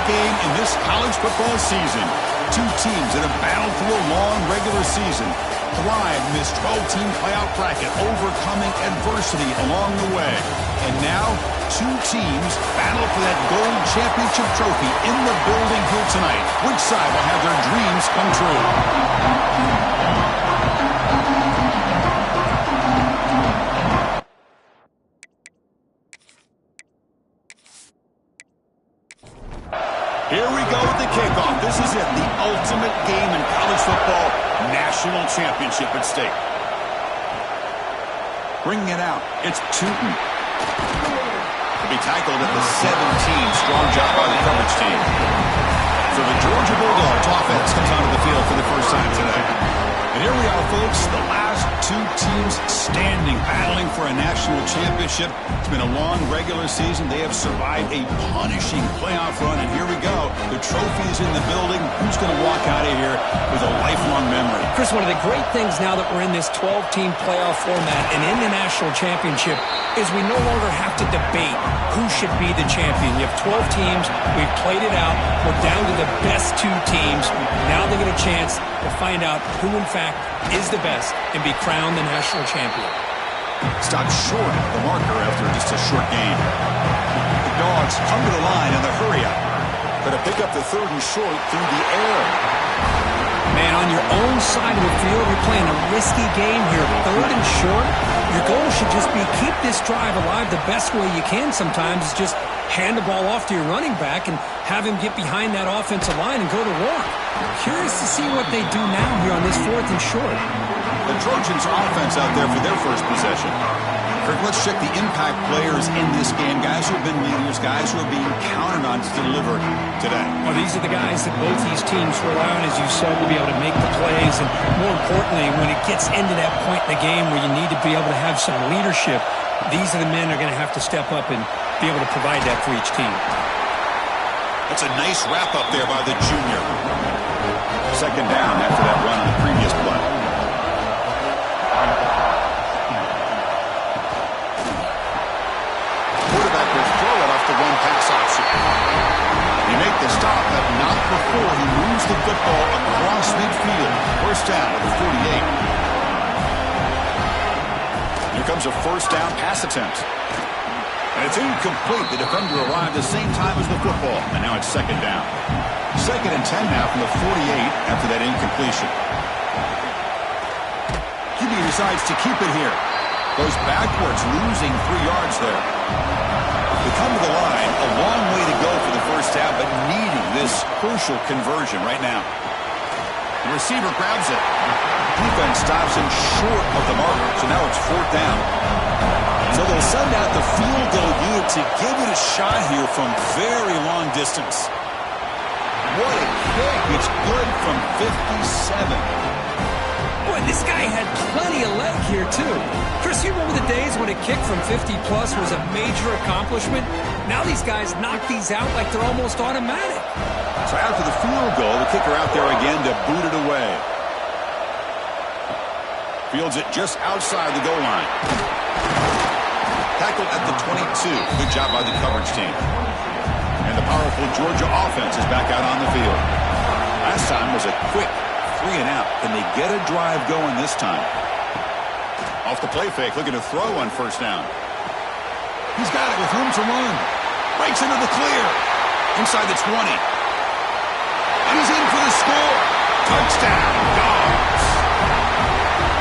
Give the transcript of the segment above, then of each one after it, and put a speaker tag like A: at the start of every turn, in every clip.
A: game in this college football season. Two teams that have battled through a long regular season, thrived in this 12-team playoff bracket, overcoming adversity along the way. And now, two teams battle for that gold championship trophy in the building here tonight. Which side will have their dreams come true? Here we go with the kickoff. This is it, the ultimate game in college football, national championship at stake. Bringing it out, it's Tootin. To be tackled at the 17. Strong job by the coverage team. So the Georgia Bulldogs offense comes onto the field for the first time today. And here we are, folks, the last two teams standing, battling for a national championship. It's been a long regular season. They have survived a punishing playoff run, and here we go. The trophy is in the building. Who's going to walk out of here with a lifelong memory?
B: Chris, one of the great things now that we're in this 12-team playoff format and in the national championship is we no longer have to debate who should be the champion. You have 12 teams. We've played it out. We're down to the best two teams. Now they get a chance to find out who, in fact, is the best and be crowned the national champion.
A: Stopped short of the marker after just a short game. The Dogs come to the line in the hurry-up. Going to pick up the third and short through the air.
B: Man, on your own side of the field, you're playing a risky game here. Third and short. Your goal should just be keep this drive alive the best way you can sometimes. Is just hand the ball off to your running back and have him get behind that offensive line and go to work. Curious to see what they do now here on this fourth and short.
A: The Trojans offense out there for their first possession. Kirk, let's check the impact players in this game. Guys who have been leaders, guys who are being counted on to deliver today.
B: Well, these are the guys that both these teams rely on, as you said, to be able to make the plays. And more importantly, when it gets into that point in the game where you need to be able to have some leadership, these are the men that are going to have to step up and be able to provide that for each team.
A: That's a nice wrap-up there by the junior. Second down after that run on the previous play. Quarterback will throw it off the one-pass option. You make the stop, but not before he moves the football across midfield. First down at the 48. Here comes a first down pass attempt. And it's incomplete. The defender arrived the same time as the football. And now it's second down. Second and 10 now from the 48 after that incompletion. QB decides to keep it here. Goes backwards, losing 3 yards there. They come to the line, a long way to go for the first down, but needing this crucial conversion right now. The receiver grabs it. Defense stops him short of the marker, so now it's fourth down. So they'll send out the field goal unit to give it a shot here from very long distance. What a kick. It's good from 57.
B: Boy, this guy had plenty of leg here, too. Chris, you remember the days when a kick from 50-plus was a major accomplishment? Now these guys knock these out like they're almost automatic.
A: So after the field goal, the kicker out there again to boot it away. Fields it just outside the goal line. Tackled at the 22. Good job by the coverage team. And the powerful Georgia offense is back out on the field. Last time was a quick 3 and out. Can they get a drive going this time? Off the play fake, looking to throw on first down. He's got it with room to run. Breaks into the clear. Inside the 20. And he's in for the score. Touchdown, Dogs.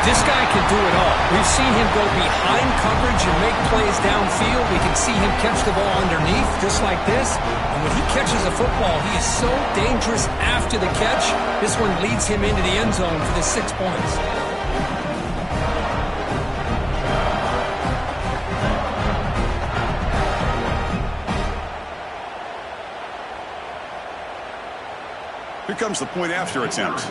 B: This guy can do it all. We've seen him go behind coverage and make plays downfield. We can see him catch the ball underneath just like this. And when he catches a football, he is so dangerous after the catch. This one leads him into the end zone for the 6 points.
A: Here comes the point after attempt.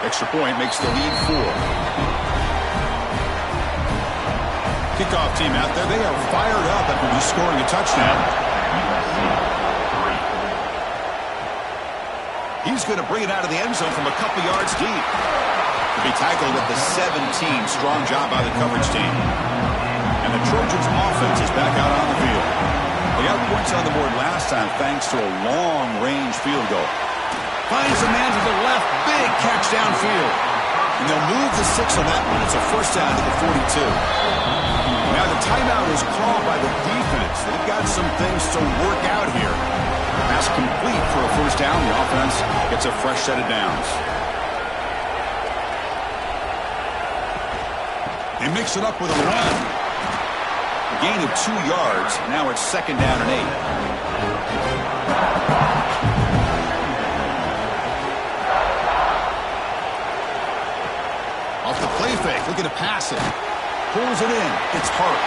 A: Extra point makes the lead 4. Kickoff team out there. They are fired up after just scoring a touchdown. He's going to bring it out of the end zone from a couple yards deep. To be tackled at the 17. Strong job by the coverage team. And the Trojans offense is back out on the field. They got points on the board last time thanks to a long-range field goal. Finds a man to the left. Big catch downfield. And they'll move the 6 on that one. It's a first down to the 42. Now the timeout is called by the defense. They've got some things to work out here. Pass complete for a first down. The offense gets a fresh set of downs. They mix it up with a run. A gain of 2 yards. Now it's second down and 8. Off the play fake, looking to pass it. Pulls it in. It's Hart.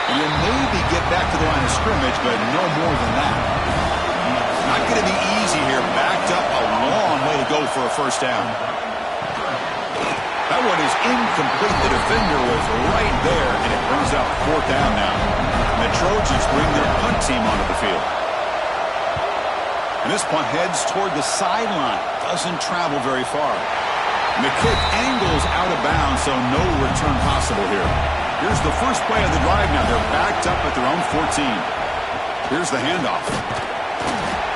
A: And he'll maybe get back to the line of scrimmage, but no more than that. Not going to be easy here. Backed up a long way to go for a first down. That one is incomplete. The defender was right there, and it brings up fourth down now. And the Trojans bring their punt team onto the field. And this punt heads toward the sideline. Doesn't travel very far. And the kick angles out of bounds, so no return possible here. Here's the first play of the drive now. They're backed up at their own 14. Here's the handoff.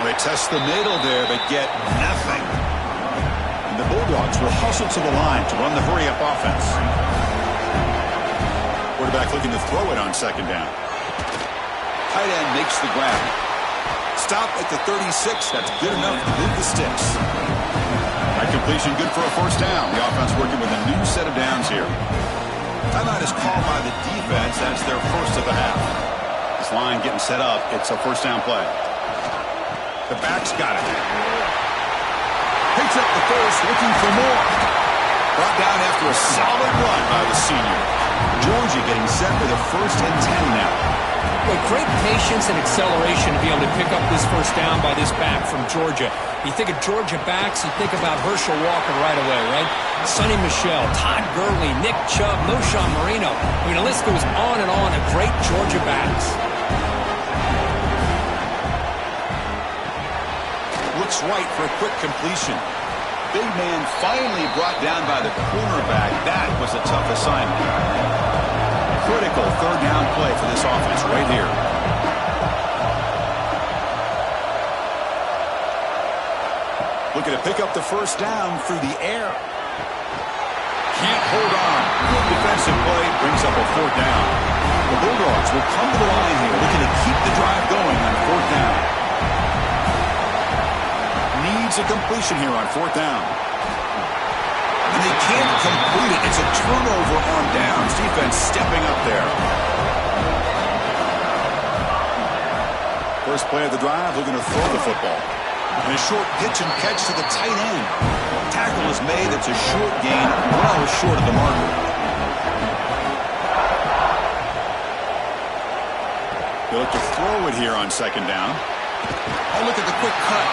A: They test the middle there, but get nothing. And the Bulldogs will hustle to the line to run the hurry-up offense. Quarterback looking to throw it on second down. Tight end makes the grab. Stop at the 36. That's good enough to move the sticks. That completion good for a first down. The offense working with a new set of downs here. Timeout is called by the defense. That's their first of the half. This line getting set up. It's a first down play. The back's got it. Picks up the first, looking for more. Brought down after a solid run by the senior. Georgia getting set for the first and 10 now.
B: With great patience and acceleration to be able to pick up this first down by this back from Georgia. You think of Georgia backs, you think about Herschel Walker right away, right? Sonny Michel, Todd Gurley, Nick Chubb, Knowshon Moreno. I mean, the list goes on and on of great Georgia backs.
A: Looks right for a quick completion. Big man finally brought down by the cornerback. That was a tough assignment. Critical third down play for this offense right here. Looking to pick up the first down through the air. Can't hold on. Good defensive play brings up a fourth down. The Bulldogs will come to the line here, looking to keep the drive going on fourth down. Needs a completion here on fourth down. And they can't complete it. It's a turnover on downs. Defense stepping up there. First play of the drive, looking to throw the football. And a short pitch and catch to the tight end. Tackle is made. It's a short gain, well short of the marker. They look to throw it here on second down. Oh, look at the quick cut.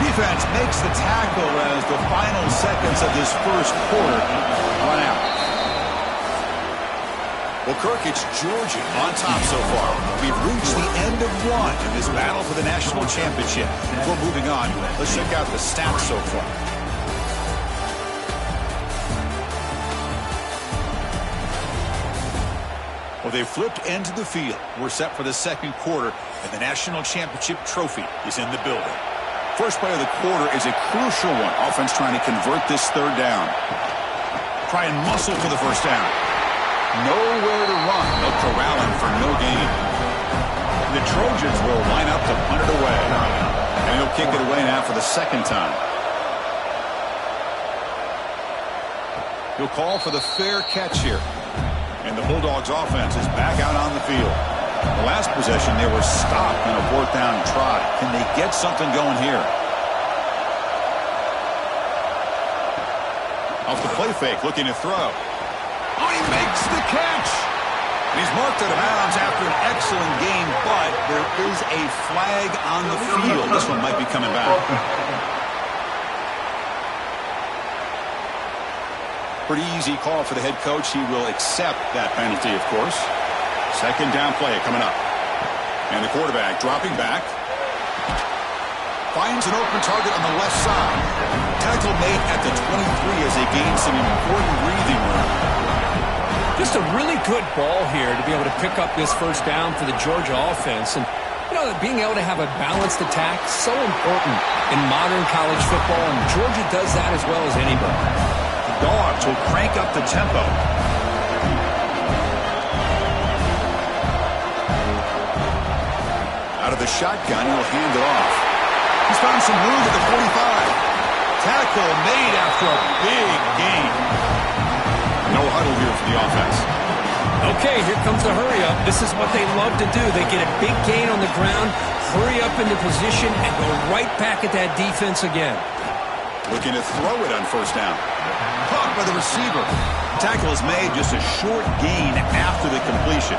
A: Defense makes the tackle as the final seconds of this first quarter run out. Well, Kirk, it's Georgia on top so far. We've reached the end of one in this battle for the national championship. Before moving on, let's check out the stats so far. Well, they flipped into the field. We're set for the second quarter, and the national championship trophy is in the building. First play of the quarter is a crucial one. Offense trying to convert this third down. Try and muscle for the first down. Nowhere to run. No corralling for no gain. The Trojans will line up to punt it away. And he'll kick it away now for the second time. He'll call for the fair catch here. And the Bulldogs offense is back out on the field. The last possession, they were stopped on a fourth down try. Can they get something going here? Off the play fake, looking to throw. Oh, he makes the catch. And he's marked out of bounds after an excellent game, but there is a flag on the field. This one might be coming back. Pretty easy call for the head coach. He will accept that penalty, of course. Second down play coming up. And the quarterback dropping back. Finds an open target on the left side. Tackle made at the 23 as they gain some important breathing room.
B: Just a really good ball here to be able to pick up this first down for the Georgia offense. And, you know, being able to have a balanced attack is so important in modern college football, and Georgia does that as well as anybody.
A: The Dogs will crank up the tempo. Out of the shotgun, he'll hand it off. He's found some room at the 45. Tackle made after a big gain. No huddle here for the offense.
B: Okay, here comes the hurry up. This is what they love to do. They get a big gain on the ground, hurry up into position, and go right back at that defense again.
A: Looking to throw it on first down. Caught by the receiver. Tackle is made, just a short gain after the completion.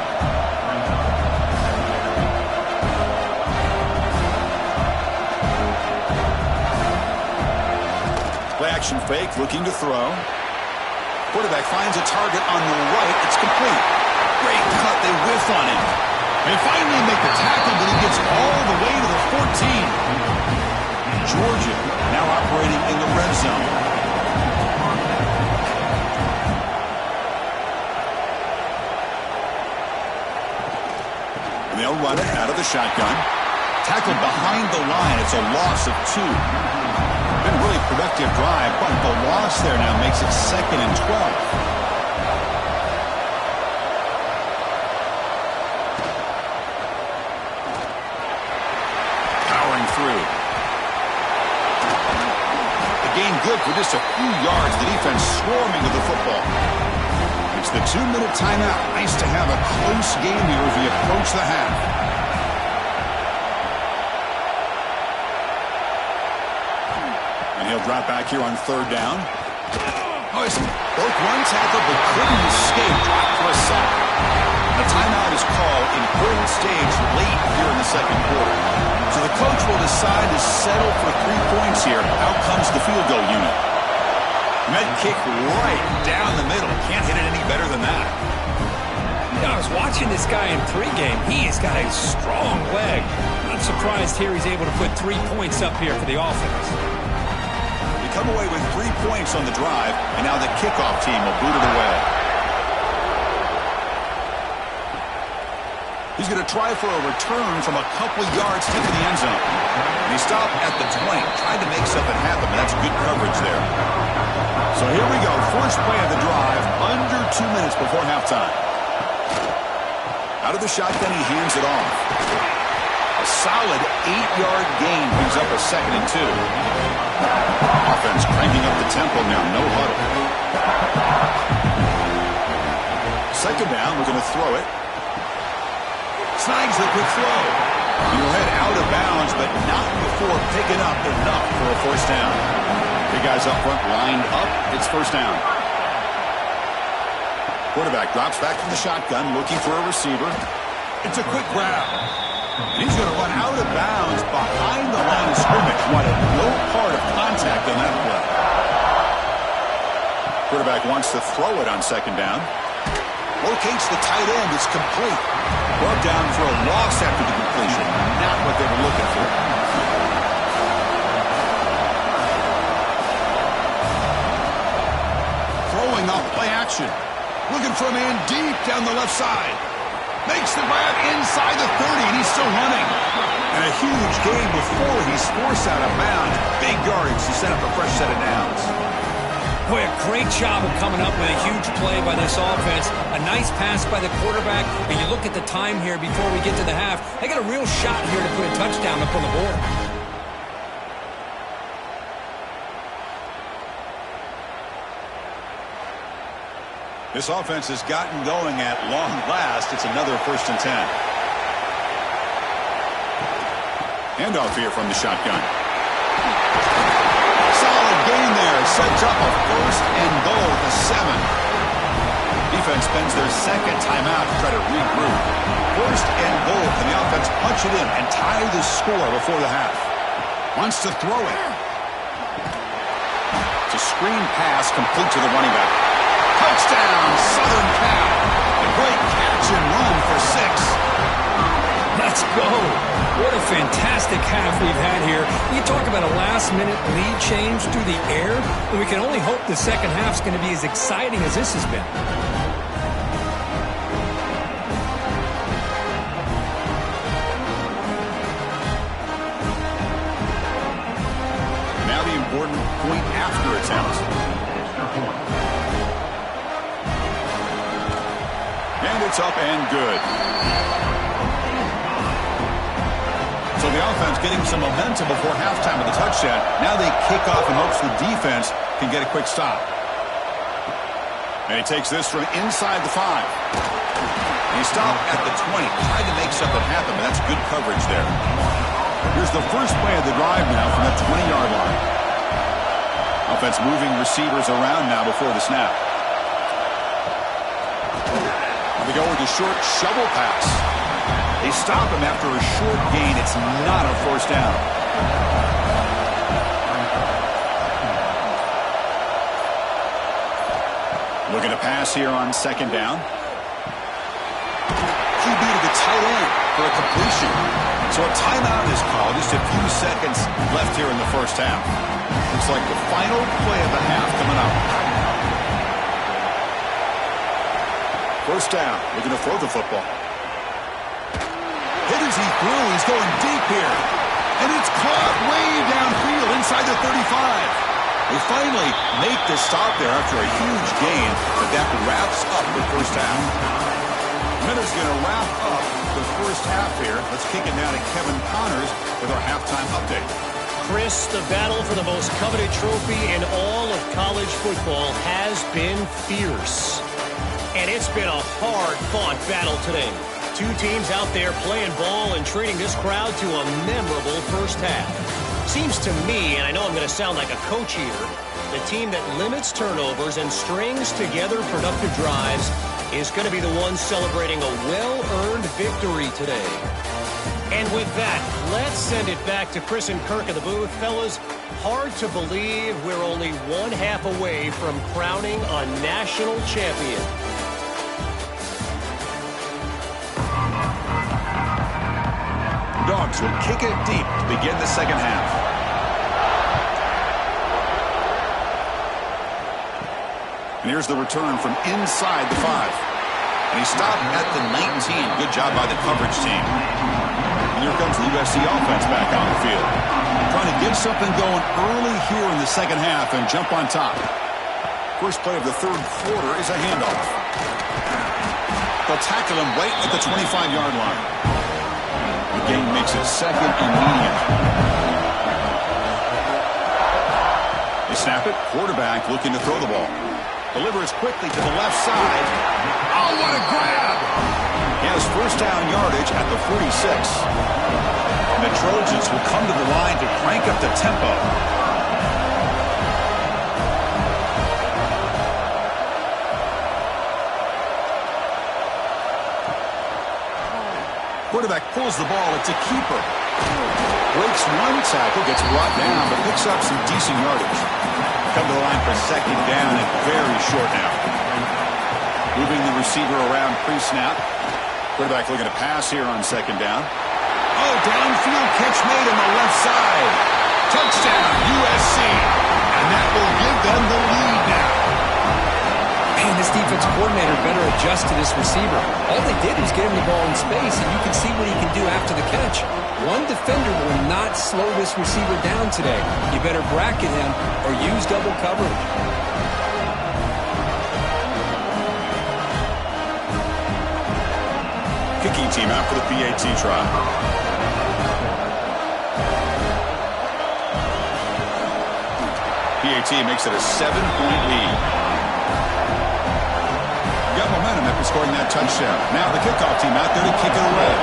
A: Play action fake, looking to throw. Quarterback finds a target on the right. It's complete. Great cut. They whiff on him. They finally make the tackle, but he gets all the way to the 14. Georgia now operating in the red zone. And they'll run it out of the shotgun. Tackled behind the line. It's a loss of 2. Been a really productive drive, but the loss there now makes it 2nd and 12. Powering through. The gain good for just a few yards. The defense swarming to the football. It's the 2-minute timeout. Nice to have a close game here as we approach the half. He'll drop back here on 3rd down. Oh, he broke one tackle but couldn't escape. Dropped for a sack. The timeout is called important stage late here in the 2nd quarter. So the coach will decide to settle for 3 points here. Out comes the field goal unit. Med kick right down the middle. Can't hit it any better than that.
B: You know, I was watching this guy in pregame. He has got a strong leg. Not surprised here he's able to put 3 points up here for the offense.
A: Come away with 3 points on the drive, and now the kickoff team will boot it away. He's going to try for a return from a couple yards into the end zone. And he stopped at the 20, tried to make something happen, but that's good coverage there. So here we go, first play of the drive, under 2 minutes before halftime. Out of the shotgun, he hands it off. A solid 8-yard gain brings up a 2nd and 2. Offense cranking up the tempo now, no huddle. 2nd down, we're going to throw it. Snags the quick throw. He'll head out of bounds, but not before picking up enough for a 1st down. The guys up front lined up. It's 1st down. Quarterback drops back from the shotgun, looking for a receiver. It's a quick grab. He's going to run out of bounds behind the line of scrimmage. Wanted no part of contact on that play. Quarterback wants to throw it on 2nd down. Locates the tight end. It's complete. Brought down for a loss after the completion. Not what they were looking for. Throwing off play action. Looking for a man deep down the left side. Makes the grab inside the 30, and he's still running. And a huge gain before he's forced out of bounds. Big yardage to set up a fresh set of downs.
B: Boy, a great job of coming up with a huge play by this offense. A nice pass by the quarterback. And you look at the time here before we get to the half. They got a real shot here to put a touchdown up on the board.
A: This offense has gotten going at long last. It's another 1st and 10. Handoff here from the shotgun. Solid gain there. Sets up a 1st and goal at the 7. Defense spends their 2nd timeout to try to regroup. 1st and goal. Can the offense punch it in and tie the score before the half? Wants to throw it. It's a screen pass complete to the running back. Touchdown, Southern Cal. A great catch and run for 6.
B: Let's go. What a fantastic half we've had here. You talk about a last-minute lead change through the air, and we can only hope the second half's going to be as exciting as this has been.
A: It's up and good. So the offense getting some momentum before halftime with the touchdown. Now they kick off in hopes the defense can get a quick stop. And he takes this from inside the 5. And he stopped at the 20. Tried to make something happen, but that's good coverage there. Here's the first play of the drive now from that 20-yard line. Offense moving receivers around now before the snap. They go with a short shovel pass. They stop him after a short gain. It's not a first down. Looking to pass here on second down. QB to the tight end for a completion. So a timeout is called. Just a few seconds left here in the first half. Looks like the final play of the half coming up. First down. Looking to throw the football. Hit as he threw. He's going deep here. And it's caught way downfield inside the 35. They finally make the stop there after a huge gain, but that wraps up the first half. Minutes going to wrap up the first half here. Let's kick it now to Kevin Connors with our halftime update.
C: Chris, the battle for the most coveted trophy in all of college football has been fierce. And it's been a hard-fought battle today. Two teams out there playing ball and treating this crowd to a memorable first half. Seems to me, and I know I'm going to sound like a coach here, the team that limits turnovers and strings together productive drives is going to be the one celebrating a well-earned victory today. And with that, let's send it back to Chris and Kirk in the booth. Fellas, hard to believe we're only one half away from crowning a national champion.
A: Dogs will kick it deep to begin the second half. And here's the return from inside the 5. And he stopped at the 19. Good job by the coverage team. And here comes the USC offense back on the field. Trying to get something going early here in the second half and jump on top. First play of the third quarter is a handoff. They'll tackle him right at the 25-yard line. The game makes it second and medium. They snap it. Quarterback looking to throw the ball. Delivers quickly to the left side. Oh, what a grab! He has first down yardage at the 46. And the Trojans will come to the line to crank up the tempo. Quarterback pulls the ball. It's a keeper. Breaks one tackle, gets brought down, but picks up some decent yardage. Come to the line for second down and very short now. Moving the receiver around pre-snap. Quarterback looking to pass here on second down. Oh, downfield catch made on the left side. Touchdown, USC. And that will give them the lead now.
B: Man, this defense coordinator better adjust to this receiver. All they did was get him the ball in space, and you can see what he can do after the catch. One defender will not slow this receiver down today. You better bracket him or use double coverage.
A: Kicking team out for the PAT try. PAT makes it a 7-point lead. Got momentum after scoring that touchdown. Now the kickoff team out there to kick it away.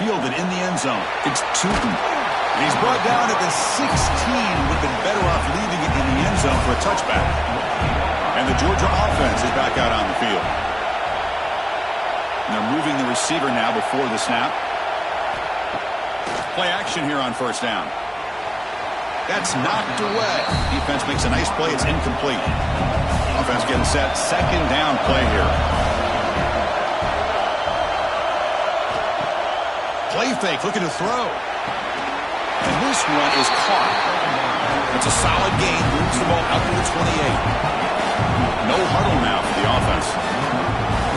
A: Fielded in the end zone. It's Tootin. And he's brought down at the 16. Would have been better off leaving it in the end zone for a touchback. And the Georgia offense is back out on the field. And they're moving the receiver now before the snap. Play action here on first down. That's knocked away. Defense makes a nice play. It's incomplete. Offense getting set. Second down play here. Play fake, looking to throw. And this one is caught. It's a solid gain. Moves the ball out to the 28. No huddle now for the offense.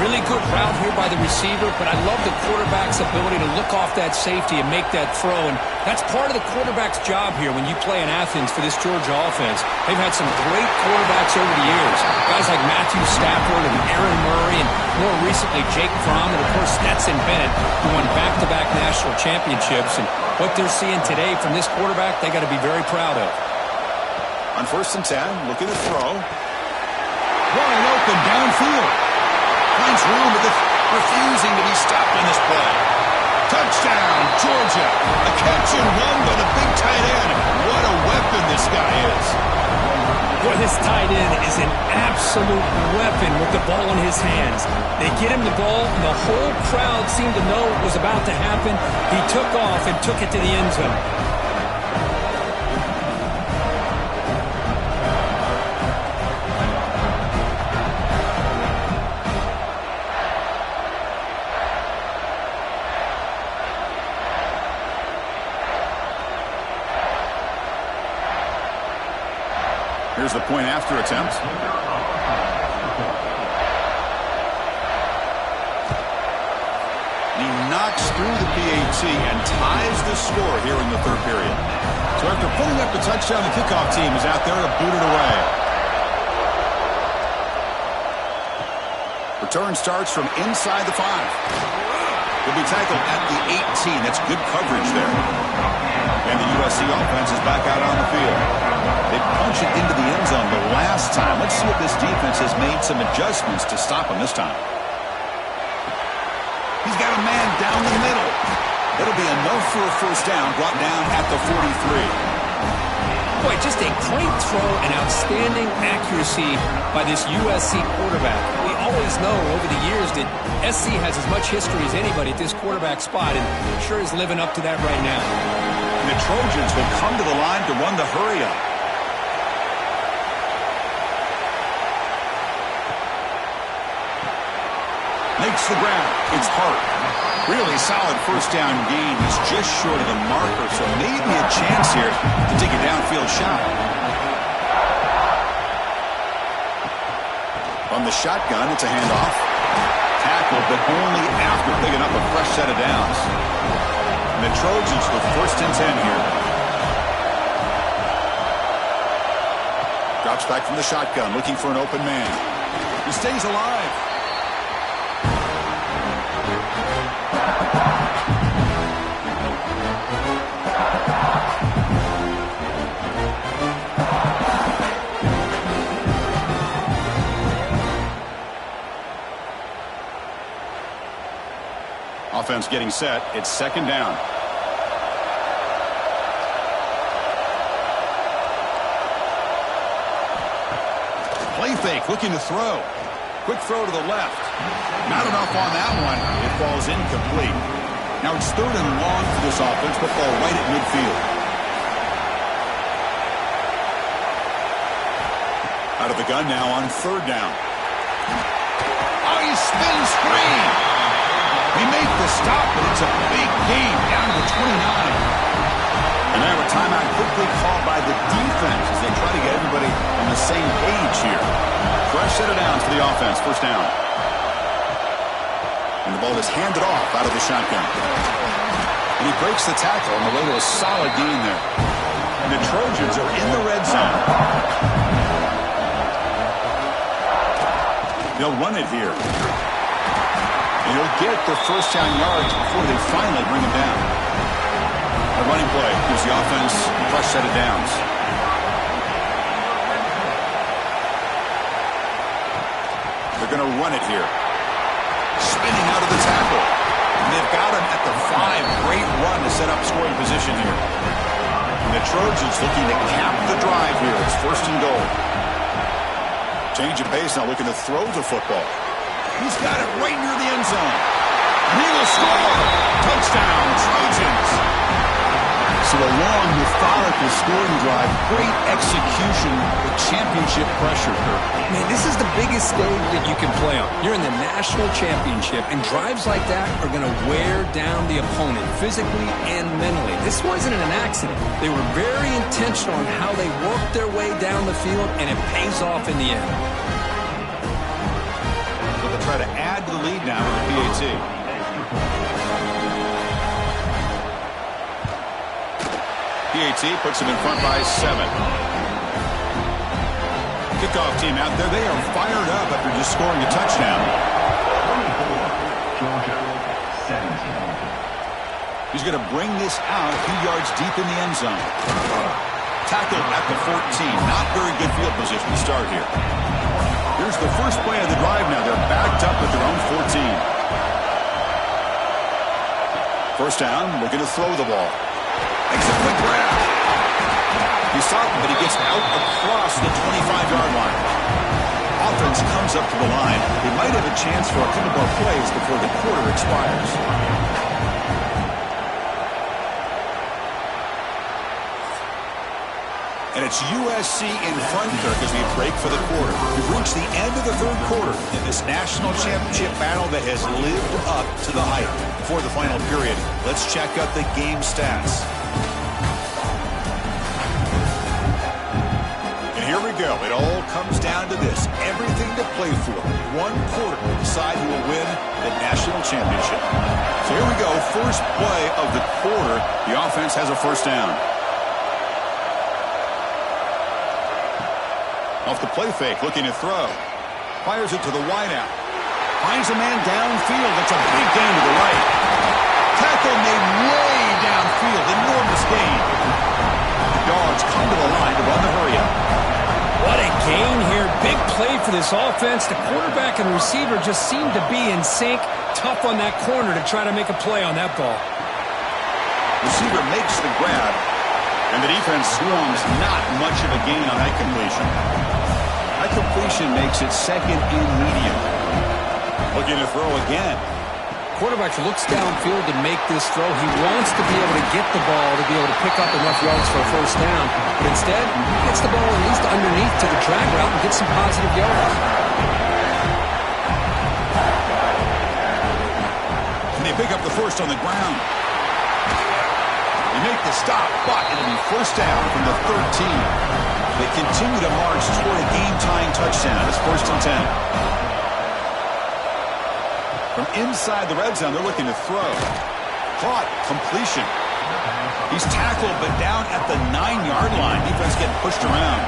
B: Really good route here by the receiver, but I love the quarterback's ability to look off that safety and make that throw. And that's part of the quarterback's job here when you play in Athens for this Georgia offense. They've had some great quarterbacks over the years. Guys like Matthew Stafford and Aaron Murray, and more recently Jake Fromm, and of course Stetson Bennett, who won back-to-back national championships. And what they're seeing today from this quarterback, they got to be very proud of.
A: On 1st and 10, looking to throw. Wide open downfield. Finds room, but refusing to be stopped on this play. Touchdown, Georgia. A catch and run by the big tight end. What a weapon this guy is.
B: Boy, this tight end is an absolute weapon with the ball in his hands. They get him the ball, and the whole crowd seemed to know what was about to happen. He took off and took it to the end zone.
A: Here's the point after attempt. He knocks through the PAT and ties the score here in the 3rd period. So after pulling up the touchdown, the kickoff team is out there to boot it away. Return starts from inside the 5. He'll be tackled at the 18. That's good coverage there. And the USC offense is back out on the field. They punch it into the end zone the last time. Let's see if this defense has made some adjustments to stop him this time. He's got a man down the middle. It'll be enough for a first down, brought down at the 43.
B: Boy, just a great throw and outstanding accuracy by this USC quarterback. We always know over the years that SC has as much history as anybody at this quarterback spot, and sure is living up to that right now.
A: And the Trojans will come to the line to run the hurry-up. Makes the ground. It's Hart. Really solid first down gain. He's just short of the marker, so maybe a chance here to take a downfield shot. On the shotgun, it's a handoff. Tackle, but only after picking up a fresh set of downs. And the Trojans with 1st and 10 here. Drops back from the shotgun, looking for an open man. He stays alive. Offense getting set. It's 2nd down. Play fake, looking to throw. Quick throw to the left. Not enough on that one. It falls incomplete. Now it's 3rd and long for this offense. Football right at midfield. Out of the gun now on 3rd down. Oh, he spins free. They make the stop, but it's a big gain down to 29. And now a timeout quickly called by the defense as they try to get everybody on the same page here. Fresh set of downs for the offense. 1st down. And the ball is handed off out of the shotgun. And he breaks the tackle on the way to a solid gain there. And the Trojans are in the red zone. They'll run it here. And he'll get the first down yards before they finally bring him down. A running play gives the offense a fresh set of downs. They're going to run it here. Spinning out of the tackle. And they've got him at the 5. Great run to set up scoring position here. And the Trojans looking to cap the drive here. It's 1st and goal. Change of pace now, looking to throw the football. He's got it right near the end zone. And he will score. Touchdown, Trojans. So a long, methodical scoring drive. Great execution with championship pressure.
B: Man, this is the biggest stage that you can play on. You're in the national championship, and drives like that are going to wear down the opponent physically and mentally. This wasn't an accident. They were very intentional on how they worked their way down the field, and it pays off in the end.
A: Try try to add to the lead now with the PAT. PAT puts them in front by 7. Kickoff team out there. They are fired up after just scoring a touchdown. He's going to bring this out a few yards deep in the end zone. Tackled at the 14. Not very good field position to start here. Here's the first play of the drive now. They're backed up at their own 14. First down, looking to throw the ball. Makes a quick grab. He saw him, but he gets out across the 25-yard line. Offense comes up to the line. They might have a chance for a couple more plays before the quarter expires. And it's USC in front, Kirk, as we break for the quarter. We've reached the end of the third quarter in this national championship battle that has lived up to the hype. Before the final period, let's check out the game stats. And here we go. It all comes down to this. Everything to play for. One quarter to decide who will win the national championship. So here we go. First play of the quarter. The offense has a first down. Off the play fake, looking to throw. Fires it to the wideout. Finds a man downfield. That's a big gain to the right. Tackle made way downfield. Enormous gain. The Dogs come to the line to run the hurry-up.
B: What a gain here. Big play for this offense. The quarterback and receiver just seem to be in sync. Tough on that corner to try to make a play on that ball.
A: Receiver makes the grab, and the defense swarms. Not much of a gain on that completion. That completion makes it second and medium. Looking to throw again.
B: Quarterback looks downfield to make this throw. He wants to be able to get the ball to be able to pick up enough yards for a first down. But instead, he gets the ball at least underneath to the drag route and gets some positive yards.
A: And they pick up the first on the ground. They make the stop, but it'll be first down from the 13. They continue to march toward a game-tying touchdown. It's first and 10. From inside the red zone, they're looking to throw. Caught, completion. He's tackled, but down at the 9-yard line. Defense getting pushed around.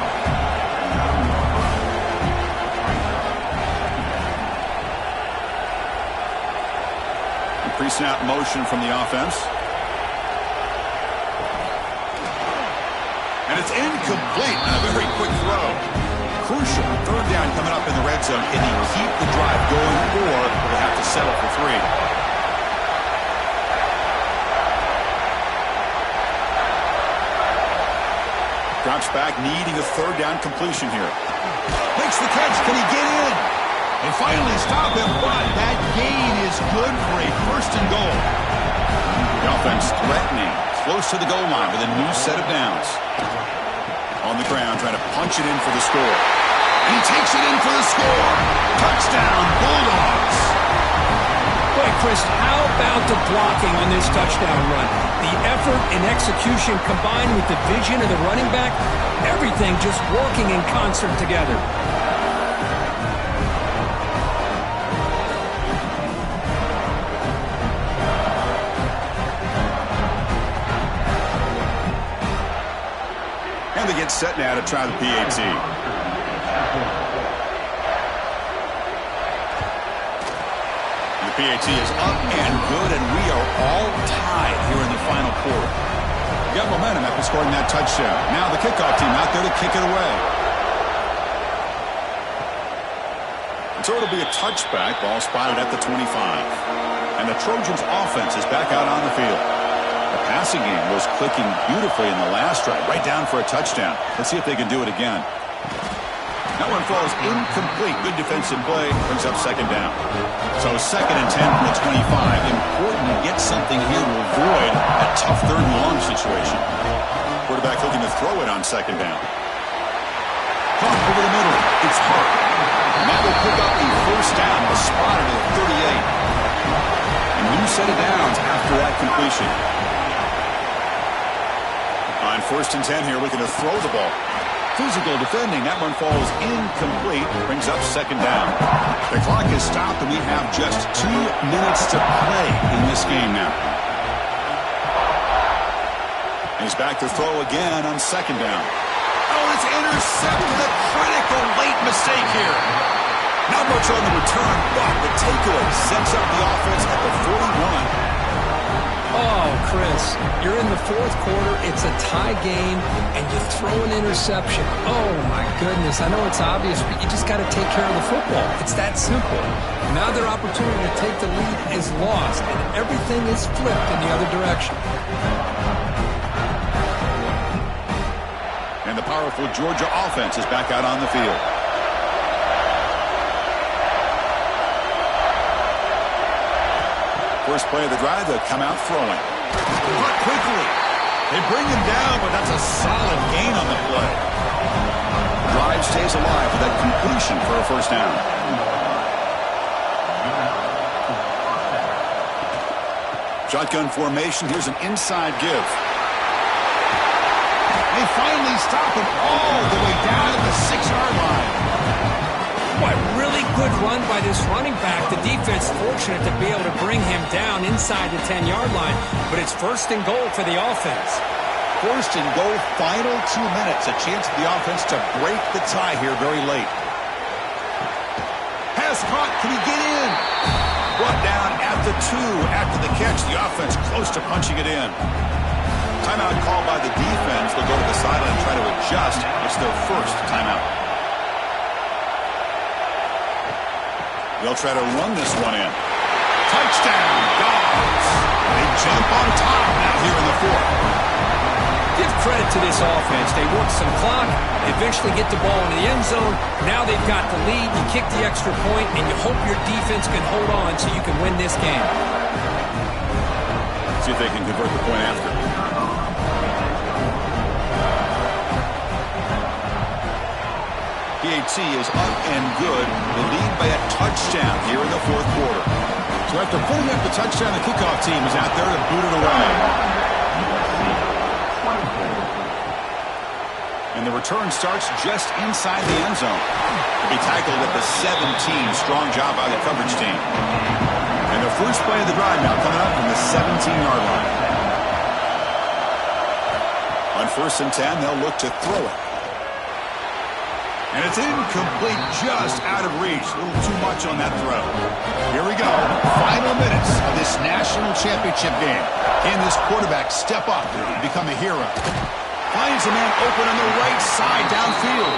A: Pre-snap motion from the offense. And it's incomplete on a very quick throw. Crucial. Third down coming up in the red zone. Can he keep the drive going, or will they have to settle for 3? Drops back, needing a third down completion here. Makes the catch. Can he get in? They finally stop him, but that gain is good for a first and goal. The offense threatening, close to the goal line with a new set of downs. On the ground, trying to punch it in for the score. And he takes it in for the score. Touchdown, Bulldogs.
B: Boy, Chris, how about the blocking on this touchdown run? The effort and execution combined with the vision of the running back, everything just working in concert together.
A: And they get set now to try the PAT. The PAT is up and good, and we are all tied here in the final quarter. We got momentum after scoring that touchdown. Now the kickoff team out there to kick it away. And so it'll be a touchback, ball spotted at the 25. And the Trojans' offense is back out on the field. The passing game was clicking beautifully in the last drive, right down for a touchdown. Let's see if they can do it again. That one falls incomplete. Good defensive play, brings up second down. So second and 10 from the 25. Important to get something here to avoid a tough third and long situation. Quarterback looking to throw it on second down. Caught over the middle. It's Hart. And that will pick up the first down. The spot at the 38. A new set of downs after that completion. On first and 10 here, looking to throw the ball. Physical defending. That one falls incomplete. Brings up second down. The clock is stopped, and we have just 2 minutes to play in this game now. He's back to throw again on second down. Oh, it's intercepted. A critical late mistake here. Not much on the return, but the takeaway sets up the offense at the 41.
B: Oh, Chris, you're in the fourth quarter, it's a tie game, and you throw an interception. Oh, my goodness, I know it's obvious, but you just got to take care of the football. It's that simple. Now their opportunity to take the lead is lost, and everything is flipped in the other direction.
A: And the powerful Georgia offense is back out on the field. First play of the drive, they'll come out throwing. Caught quickly. They bring him down, but that's a solid gain on the play. The drive stays alive with that completion for a first down. Shotgun formation. Here's an inside give. They finally stop him all the way down to the 6-yard line.
B: What really good run by this running back. The defense fortunate to be able to bring him down inside the 10-yard line, but it's first and goal for the offense.
A: First and goal, final 2 minutes. A chance for the offense to break the tie here very late. Pass caught. Can he get in? Brought down at the 2 after the catch. The offense close to punching it in. Timeout called by the defense. They'll go to the sideline and try to adjust. It's their first timeout. They'll try to run this one in. Touchdown, Dogs. They jump on top now here in the fourth.
B: Give credit to this offense. They work some clock, eventually get the ball in the end zone. Now they've got the lead. You kick the extra point, and you hope your defense can hold on so you can win this game.
A: See if they can convert the point after. PAT is up and good. The lead by a touchdown here in the fourth quarter. So after pulling up the touchdown, the kickoff team is out there to boot it away. And the return starts just inside the end zone. To be tackled at the 17. Strong job by the coverage team. And the first play of the drive now coming up from the 17-yard line. On 1st and 10, they'll look to throw it. And it's incomplete, just out of reach. A little too much on that throw. Here we go. Final minutes of this national championship game. Can this quarterback step up and become a hero? Finds a man open on the right side downfield.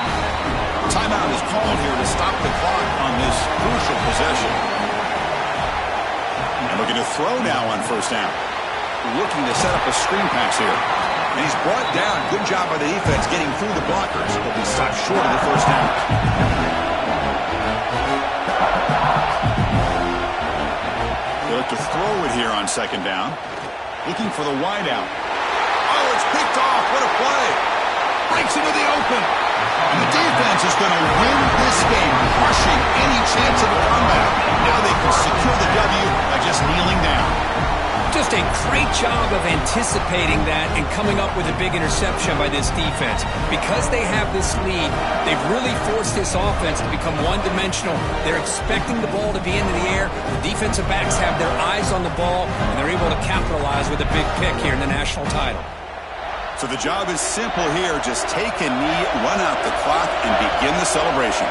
A: Timeout is called here to stop the clock on this crucial possession. And looking to throw now on first down. Looking to set up a screen pass here. And he's brought down. Good job by the defense getting through the blockers. But he stopped short of the first down. They look to throw it here on second down. Looking for the wideout. Oh, it's picked off. What a play. Breaks into the open. And the defense is going to win this game, crushing any chance of a comeback. Now they can secure the W by just kneeling down.
B: Just a great job of anticipating that and coming up with a big interception by this defense. Because they have this lead, they've really forced this offense to become one-dimensional. They're expecting the ball to be into the air. The defensive backs have their eyes on the ball, and they're able to capitalize with a big pick here in the national title.
A: So the job is simple here. Just take a knee, run out the clock, and begin the celebration.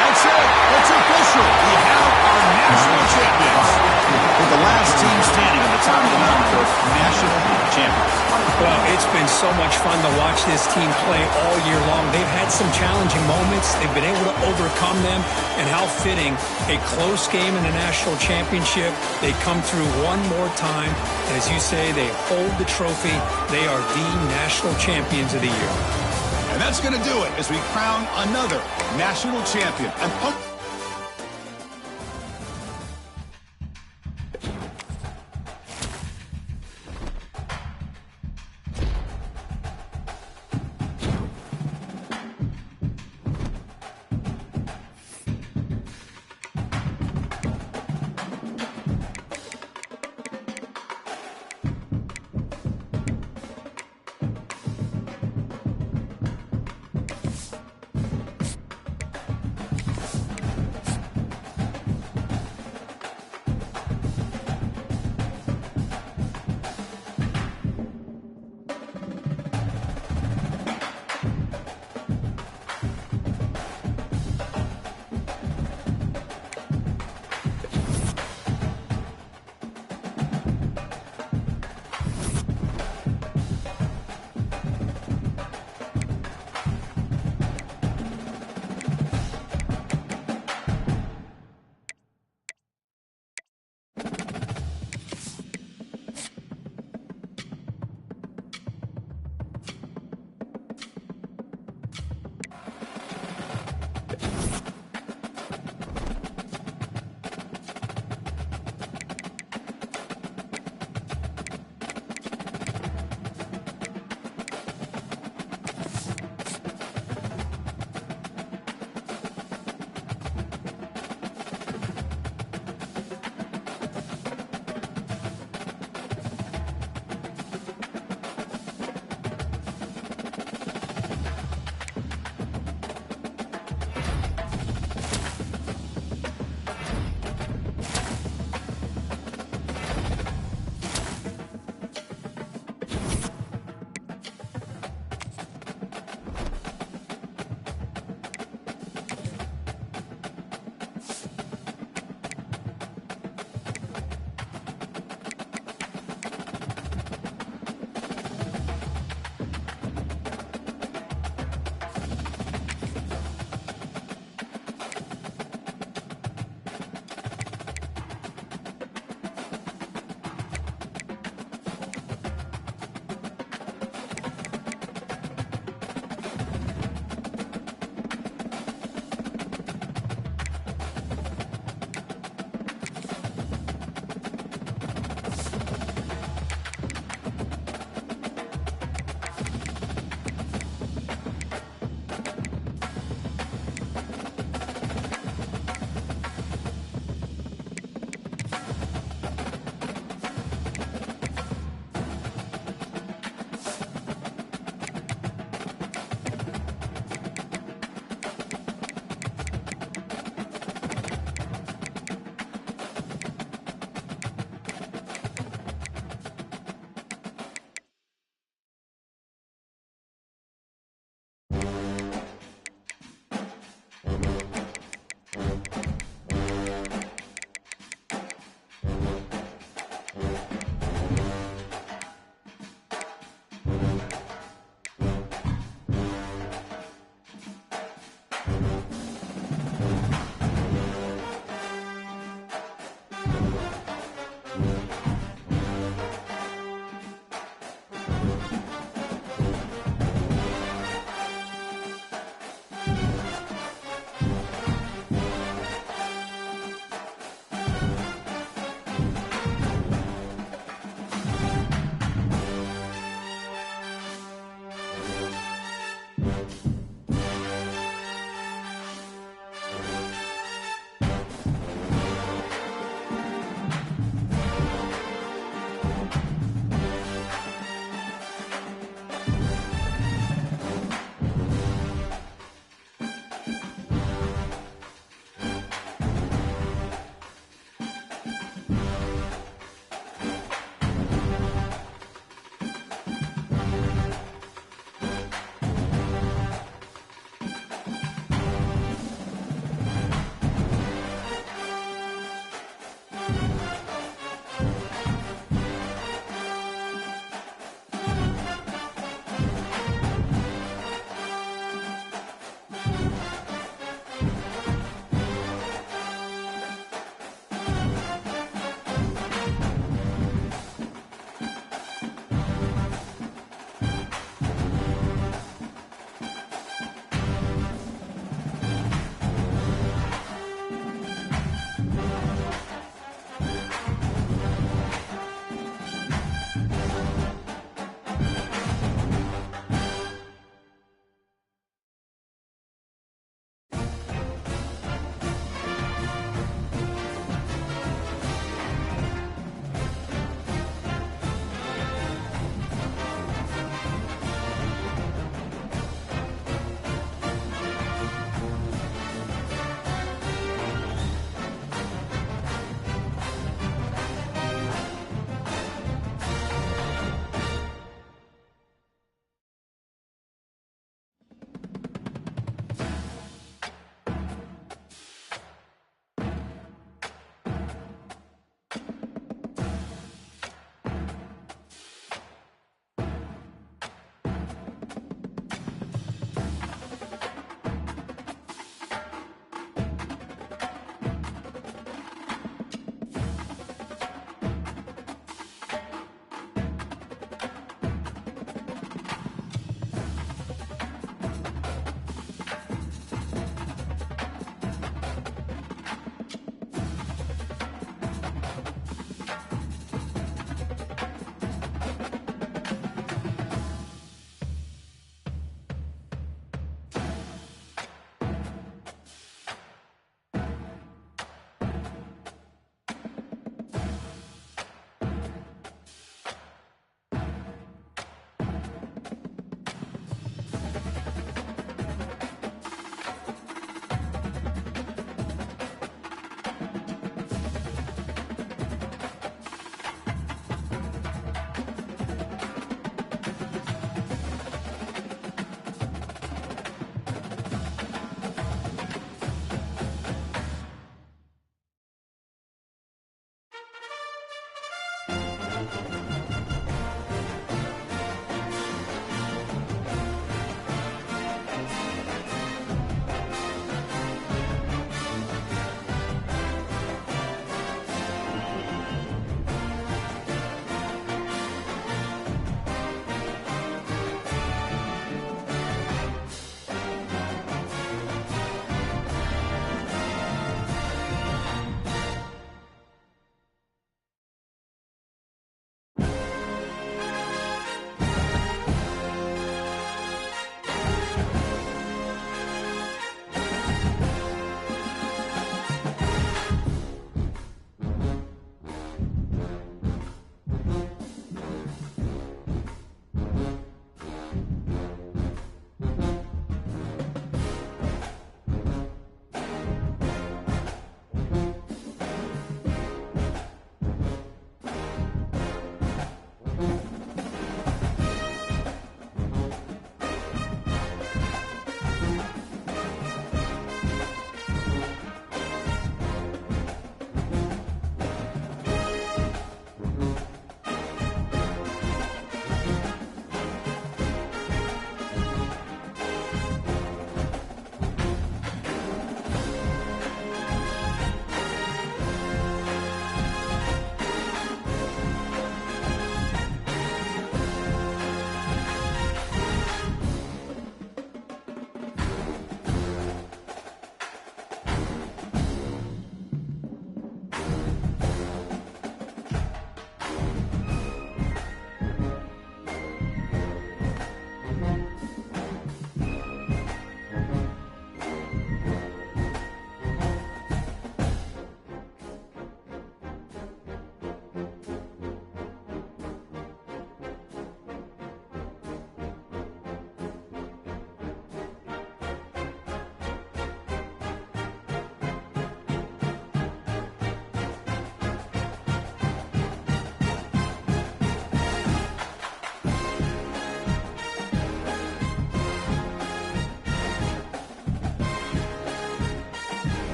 A: That's it. It's official. We have our national champions. We're the last team standing at the top of the mountain for national champions.
B: Well, it's been so much fun to watch this team play all year long. They've had some challenging moments. They've been able to overcome them. And how fitting, a close game in the national championship. They come through one more time. And as you say, they hold the trophy. They are the national champions of the year.
A: And that's going to do it as we crown another national champion. And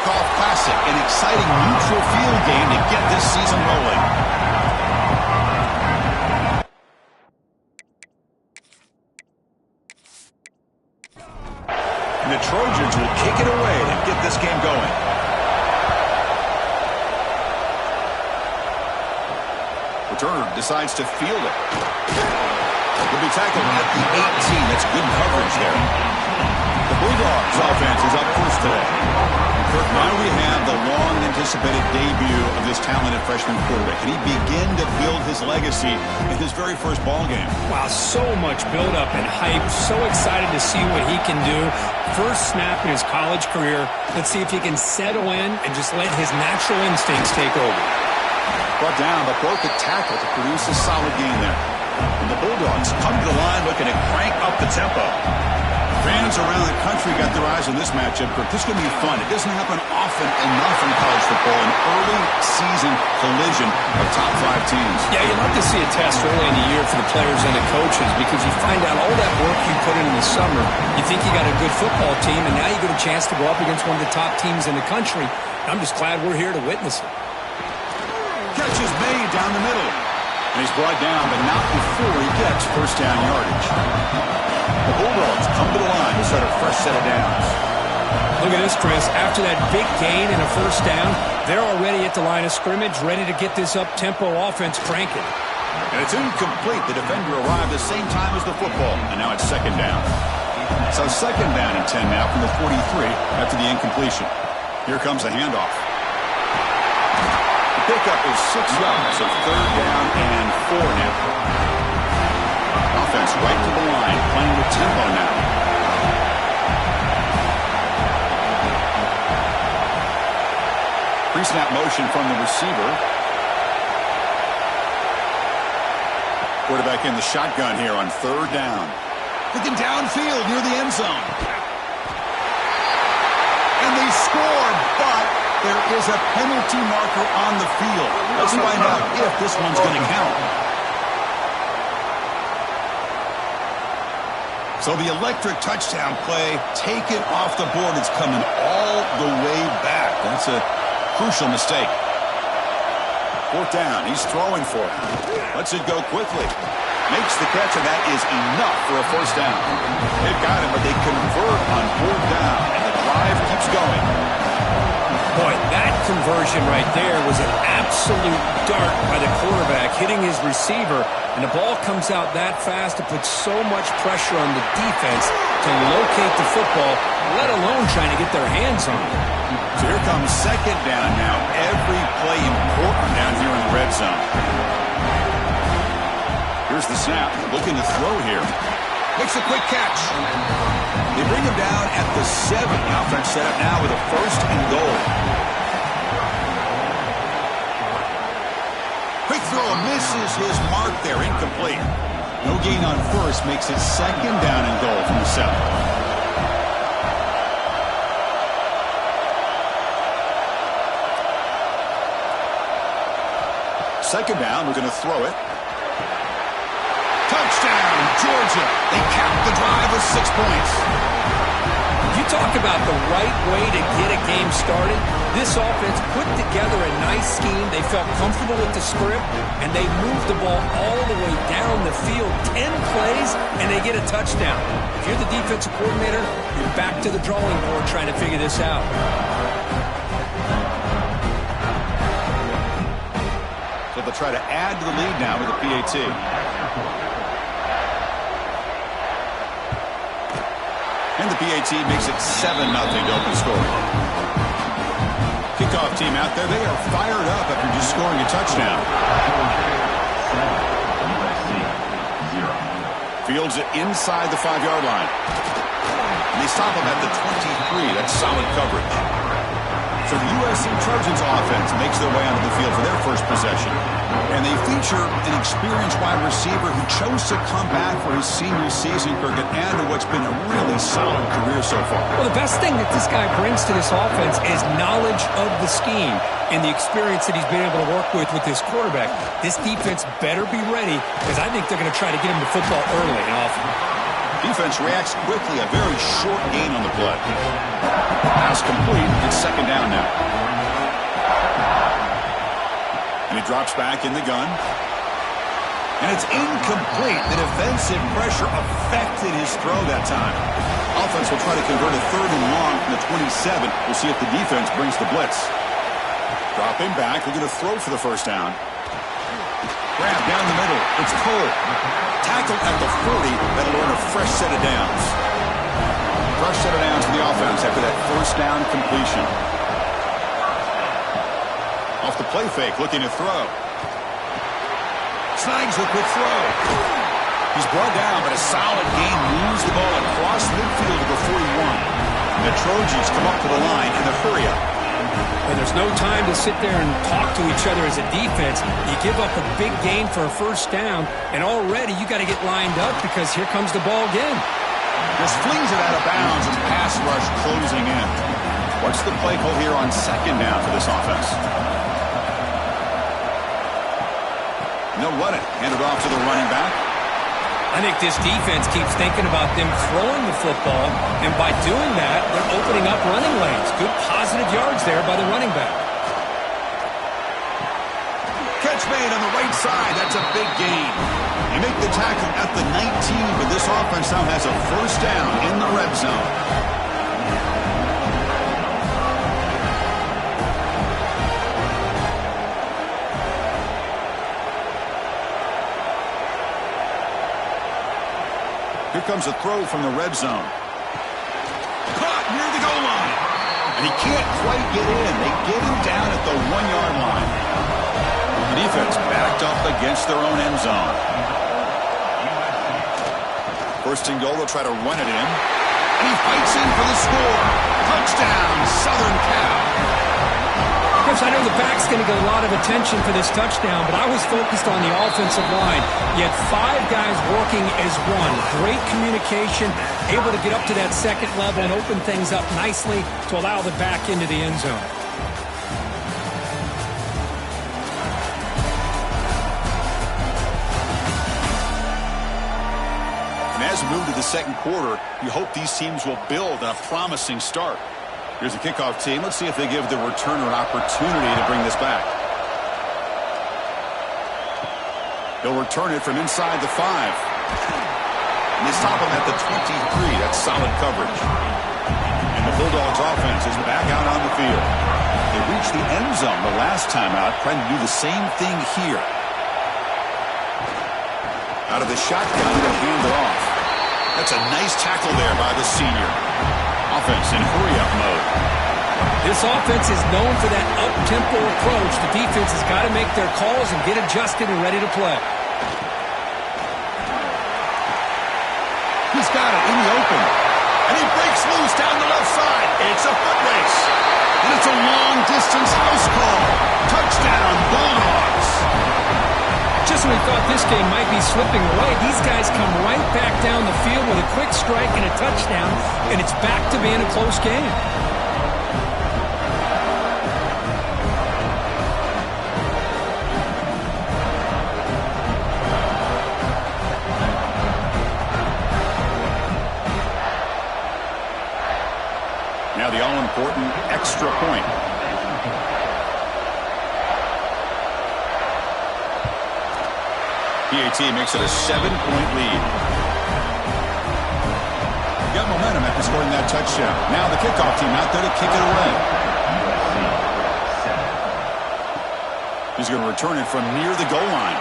A: kickoff classic, an exciting neutral field game to get this season rolling. And the Trojans will kick it away to get this game going. Returner decides to field it. Will be tackled at the 18. That's good coverage there. The Bulldogs offense is up first today. Kirk, now we have the long-anticipated debut of this talented freshman quarterback. Can he begin to build his legacy in his very first ball game?
B: Wow, so much build-up and hype. So excited to see what he can do. First snap in his college career. Let's see if he can settle in and just let his natural instincts take over.
A: Brought down, but broke a tackle to produce a solid gain there. And the Bulldogs come to the line looking to crank up the tempo. Fans around the country got their eyes on this matchup. This is going to be fun. It doesn't happen often enough in college football, an early season collision of top 5 teams.
B: Yeah, you'd love to see a test early in the year for the players and the coaches because you find out all that work you put in the summer. You think you got a good football team, and now you get a chance to go up against one of the top teams in the country. I'm just glad we're here to witness it.
A: Catch is made down the middle. And he's brought down, but not before he gets first down yardage. The Bulldogs come to the line to start a fresh set of downs.
B: Look at this, Chris. After that big gain and a first down, they're already at the line of scrimmage, ready to get this up-tempo offense cranking.
A: And it's incomplete. The defender arrived the same time as the football, and now it's second down. So second down and 10 now from the 43 after the incompletion. Here comes the handoff. The pickup is 6 yards, so third down and 4 now. Offense right to the line, playing with tempo now. Pre-snap motion from the receiver. Quarterback in the shotgun here on third down. Looking downfield near the end zone. And they score, but there is a penalty marker on the field. Let's find out if this one's going to count. So the electric touchdown play taken off the board. It's coming all the way back. That's a crucial mistake. Fourth down. He's throwing for it. Lets it go quickly. Makes the catch, and that is enough for a first down. They've got him, but they convert on fourth down, and the drive keeps going.
B: Boy, that conversion right there was an absolute dart by the quarterback, hitting his receiver, and the ball comes out that fast to put so much pressure on the defense to locate the football, let alone trying to get their hands on it.
A: So here comes second down now. Every play important down here in the red zone. Here's the snap. Looking to throw here. Makes a quick catch. They bring him down at the 7. The offense set up now with a first and goal. Quick throw misses his mark there. Incomplete. No gain on first. Makes it second down and goal from the 7. Second down, we're going to throw it. Touchdown, Georgia. They cap the drive with 6 points.
B: You talk about the right way to get a game started. This offense put together a nice scheme. They felt comfortable with the script, and they moved the ball all the way down the field. 10 plays, and they get a touchdown. If you're the defensive coordinator, you're back to the drawing board trying to figure this out.
A: So they'll try to add to the lead now with a PAT. And the PAT makes it 7-0 to open scoring. Kickoff team out there. They are fired up after just scoring a touchdown. Fields it inside the 5-yard line. And they stop him at the 23. That's solid coverage. So the USC Trojans offense makes their way onto the field for their first possession. And they feature an experienced wide receiver who chose to come back for his senior season, Kirk, and add to what's been a really solid career so far.
B: Well, the best thing that this guy brings to this offense is knowledge of the scheme and the experience that he's been able to work with this quarterback. This defense better be ready because I think they're going to try to get him the football early and often.
A: Defense reacts quickly. A very short gain on the play. Pass complete. It's second down now. And he drops back in the gun. And it's incomplete. The defensive pressure affected his throw that time. Offense will try to convert a third and long from the 27. We'll see if the defense brings the blitz. Dropping back. They're going to throw for the first down. Grab down the middle. It's Cole. Tackle at the 40. That'll earn a fresh set of downs. Fresh set of downs for the offense after that first down completion. Off the play fake, looking to throw. Snags a quick throw. He's brought down, but a solid gain moves the ball across midfield to the 41. And the Trojans come up to the line in a hurry up.
B: And there's no time to sit there and talk to each other as a defense. You give up a big gain for a first down, and already you got to get lined up because here comes the ball again.
A: Just flings it out of bounds and pass rush closing in. What's the play call here on second down for this offense? They'll run it. Hand it off to the running back.
B: I think this defense keeps thinking about them throwing the football, and by doing that, they're opening up running lanes. Good positive yards there by the running back.
A: Catch made on the right side. That's a big gain. They make the tackle at the 19, but this offense now has a first down in the red zone. Here comes a throw from the red zone. Caught near the goal line. And he can't quite get in. They get him down at the 1-yard line. The defense backed up against their own end zone. First and goal, they'll try to run it in. And he fights in for the score. Touchdown, Southern Cal.
B: Coach, I know the back's going to get a lot of attention for this touchdown, but I was focused on the offensive line. You had 5 guys working as one. Great communication, able to get up to that second level and open things up nicely to allow the back into the end zone.
A: And as we move to the second quarter, you hope these teams will build a promising start. Here's the kickoff team. Let's see if they give the returner an opportunity to bring this back. They'll return it from inside the 5. And they stop him at the 23. That's solid coverage. And the Bulldogs offense is back out on the field. They reached the end zone the last time out, trying to do the same thing here. Out of the shotgun, they'll hand it off. That's a nice tackle there by the senior. Offense in hurry-up mode.
B: This offense is known for that up-tempo approach. The defense has got to make their calls and get adjusted and ready to play.
A: He's got it in the open. And he breaks loose down the left side. It's a foot race. And it's a long-distance house call. Touchdown, Bulldogs.
B: Just when we thought this game might be slipping away, these guys come right back down the field with a quick strike and a touchdown, and it's back to being a close game.
A: Now the all-important extra point. PAT makes it a 7-point lead. Got momentum after scoring that touchdown. Now the kickoff team out there to kick it away. He's going to return it from near the goal line.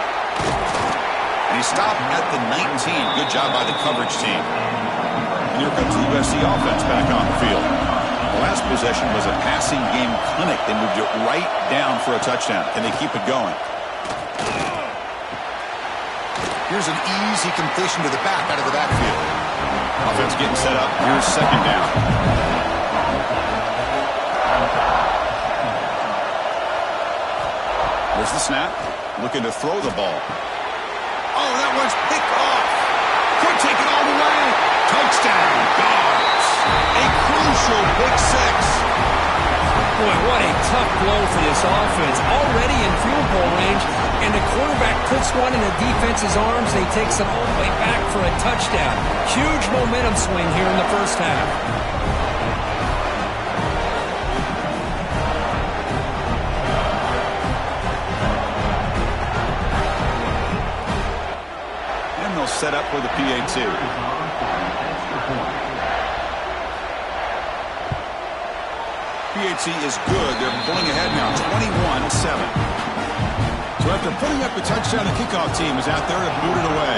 A: And he stopped at the 19. Good job by the coverage team. And here comes the USC offense back on the field. The last possession was a passing game clinic. They moved it right down for a touchdown. And they keep it going. Here's an easy completion to the back out of the backfield. Offense getting set up. Here's second down. There's the snap. Looking to throw the ball. Oh, that one's picked off. Could take it all the way. Touchdown, Dogs. A crucial pick 6.
B: Boy, what a tough blow for this offense. Already in field goal range, and the quarterback puts one in the defense's arms, and he takes it all the way back for a touchdown. Huge momentum swing here in the first half.
A: And they'll set up for the PAT. PAT is good. They're pulling ahead now, 21-7. So after putting up the touchdown, the kickoff team is out there to boot it away.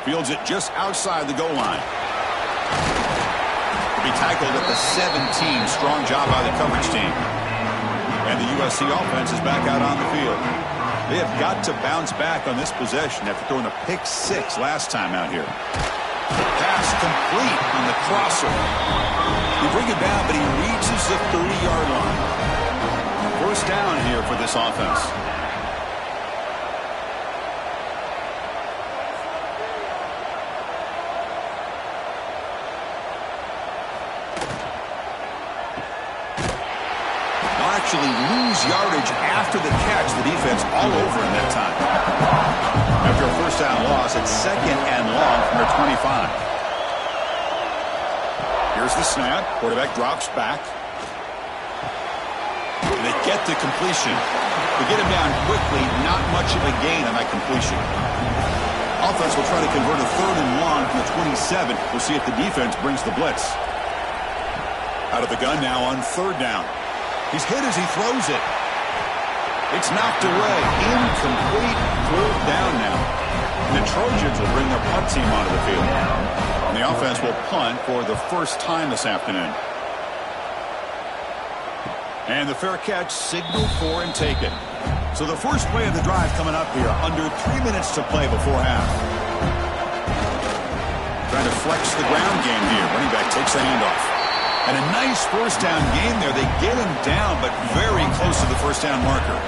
A: Fields it just outside the goal line. To be tackled at the 17. Strong job by the coverage team. And the USC offense is back out on the field. They have got to bounce back on this possession after throwing a pick 6 last time out here. Pass complete on the crosser. They bring it down, but he reaches the 30-yard line. First down here for this offense. They'll actually lose yardage after the catch. The defense all over in that time. After a first down loss, it's 2nd and long from their 25. Here's the snap. Quarterback drops back. And they get the completion. They get him down quickly. Not much of a gain on that completion. Offense will try to convert a 3rd and long from the 27. We'll see if the defense brings the blitz. Out of the gun now on 3rd down. He's hit as he throws it. It's knocked away. Incomplete. 4th down now. And the Trojans will bring their punt team onto the field. And the offense will punt for the first time this afternoon. And the fair catch signaled for and taken. So the first play of the drive coming up here. Under 3 minutes to play before half. Trying to flex the ground game here. Running back takes the handoff. And a nice first down game there. They get him down, but very close to the first down marker.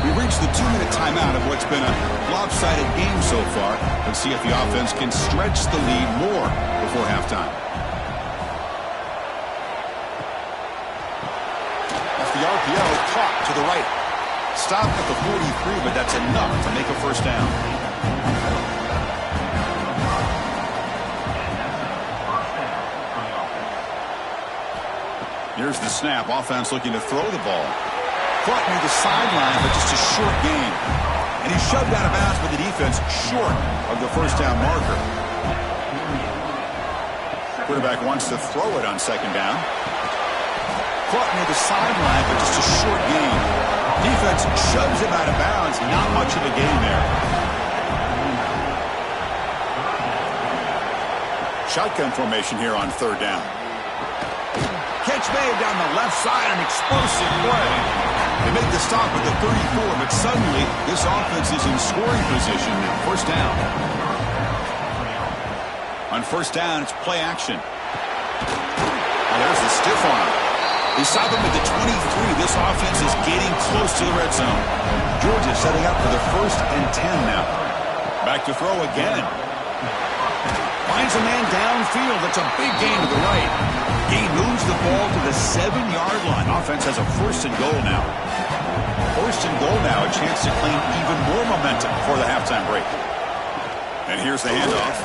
A: We reached the 2-minute timeout of what's been a lopsided game so far. Let's see if the offense can stretch the lead more before halftime. Off the RPO, caught to the right. Stopped at the 43, but that's enough to make a first down. Here's the snap. Offense looking to throw the ball. Caught near the sideline, but just a short gain. And he's shoved out of bounds by the defense short of the first down marker. Quarterback wants to throw it on 2nd down. Caught near the sideline, but just a short gain. Defense shoves him out of bounds. Not much of a gain there. Shotgun formation here on 3rd down. Catch made down the left side, an explosive play. They make the stop at the 34, but suddenly this offense is in scoring position now. First down. On first down, it's play action. Oh, there's the stiff arm. They stop him at the 23. This offense is getting close to the red zone. Georgia setting up for the 1st and 10 now. Back to throw again. Finds a man downfield. That's a big gain to the right. He moves the ball to the 7-yard line. Offense has a 1st and goal now. 1st and goal now. A chance to claim even more momentum before the halftime break. And here's the handoff.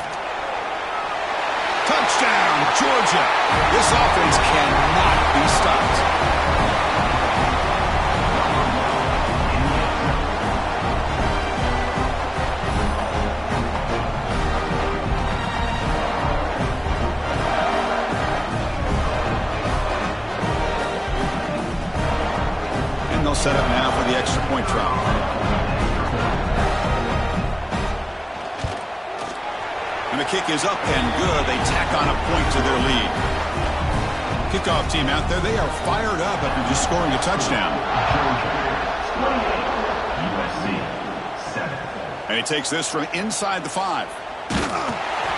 A: Touchdown, Georgia. This offense cannot be stopped. They'll set up now for the extra point try. And the kick is up and good. They tack on a point to their lead. Kickoff team out there, they are fired up after just scoring a touchdown. And he takes this from inside the 5.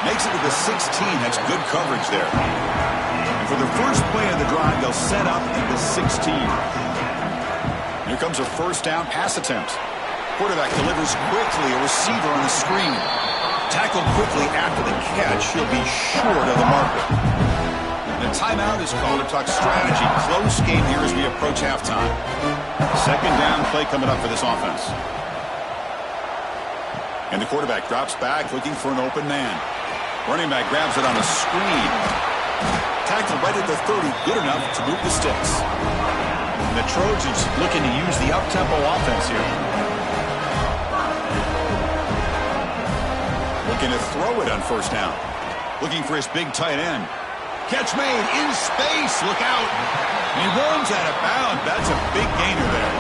A: Makes it to the 16. That's good coverage there. And for the first play of the drive, they'll set up at the 16. Here comes a first down pass attempt. Quarterback delivers quickly, a receiver on the screen. Tackled quickly after the catch. He'll be short of the marker. The timeout is called to talk strategy. Close game here as we approach halftime. Second down play coming up for this offense. And the quarterback drops back looking for an open man. Running back grabs it on a screen. Tackled right at the 30. Good enough to move the sticks. And the Trojans looking to use the up-tempo offense here. Looking to throw it on first down. Looking for his big tight end. Catch made in space. Look out. And he runs out of bounds. That's a big gainer there.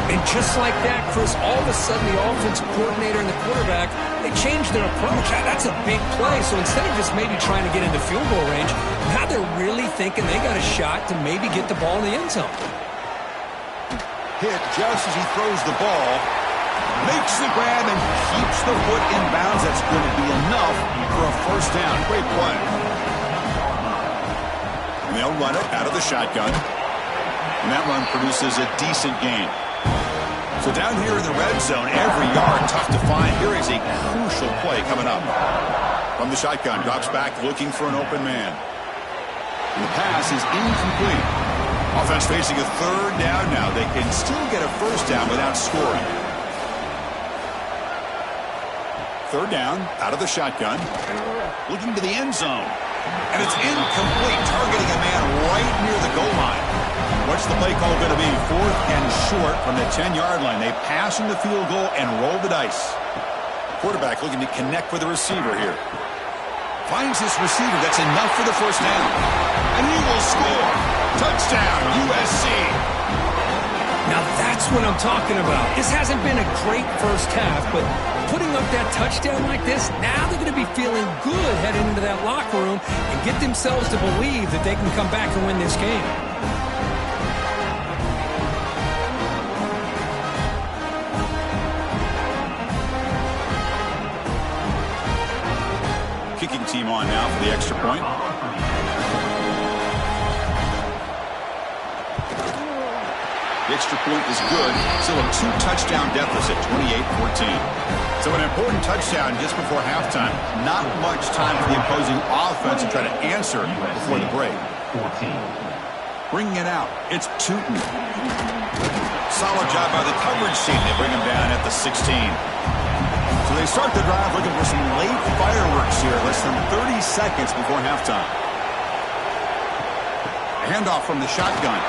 B: And just like that, Chris, all of a sudden the offensive coordinator and the quarterback, they changed their approach. That's a big play. So instead of just maybe trying to get into field goal range, now they're really thinking they got a shot to maybe get the ball in the end zone.
A: Hit just as he throws the ball. Makes the grab and keeps the foot in bounds. That's going to be enough for a first down. Great play. And they'll run it out of the shotgun. And that run produces a decent gain. So down here in the red zone, every yard tough to find. Here is a crucial play coming up. From the shotgun, drops back looking for an open man. And the pass is incomplete. Offense facing a third down now. They can still get a first down without scoring. Third down, out of the shotgun. Looking to the end zone. And it's incomplete, targeting a man right near the goal line. What's the play call going to be? Fourth and short from the 10-yard line. They pass in the field goal and roll the dice. Quarterback looking to connect with the receiver here. Finds this receiver. That's enough for the first down. And he will score. Touchdown, USC.
B: Now that's what I'm talking about. This hasn't been a great first half, but putting up that touchdown like this, now they're going to be feeling good heading into that locker room and get themselves to believe that they can come back and win this game.
A: Kicking team on now for the extra point. The extra point is good. Still a two-touchdown deficit, 28-14. So an important touchdown just before halftime. Not much time for the opposing offense to try to answer before the break. Bringing it out, it's Tootin. Solid job by the coverage team. They bring him down at the 16. So they start the drive looking for some late fireworks here, less than 30 seconds before halftime. A handoff from the shotgun.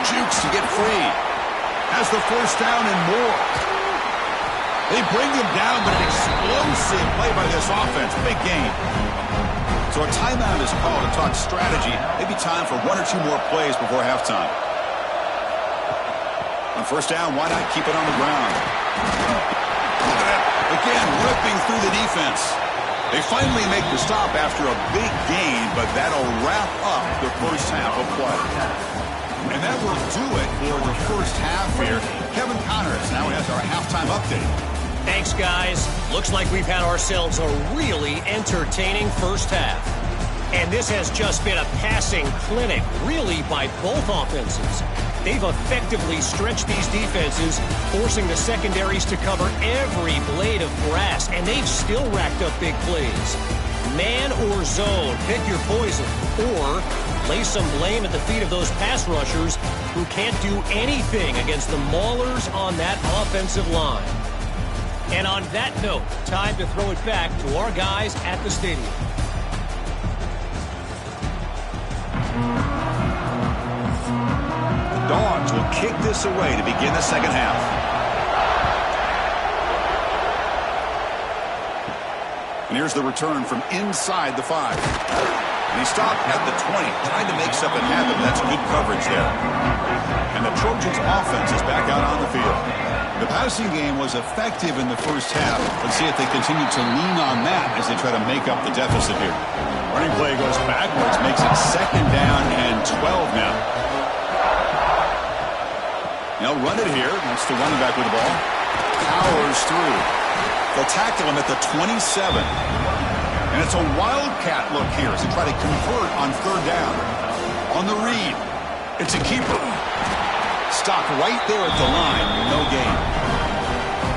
A: Jukes to get free. Has the first down and more. They bring him down, but an explosive play by this offense. Big gain. So a timeout is called to talk strategy. Maybe time for one or two more plays before halftime. On first down, why not keep it on the ground? Look at that. Again, ripping through the defense. They finally make the stop after a big gain, but that'll wrap up the first half of play. And that will do it for the first half here. Kevin Connors now has our halftime update.
C: Thanks, guys. Looks like we've had ourselves a really entertaining first half. And this has just been a passing clinic, really, by both offenses. They've effectively stretched these defenses, forcing the secondaries to cover every blade of grass, and they've still racked up big plays. Man or zone, pick your poison, or lay some blame at the feet of those pass rushers who can't do anything against the maulers on that offensive line. And on that note, time to throw it back to our guys at the stadium.
A: The Dogs will kick this away to begin the second half. And here's the return from inside the 5. And he stopped at the 20, trying to make something happen. That's good coverage there. And the Trojans' offense is back out on the field. The passing game was effective in the first half. Let's see if they continue to lean on that as they try to make up the deficit here. Running play goes backwards, makes it second down and 12 now. They'll run it here. That's the running back with the ball. Powers through. They'll tackle him at the 27. And it's a wildcat look here as they try to convert on third down. On the read, it's a keeper. Stopped right there at the line. No gain.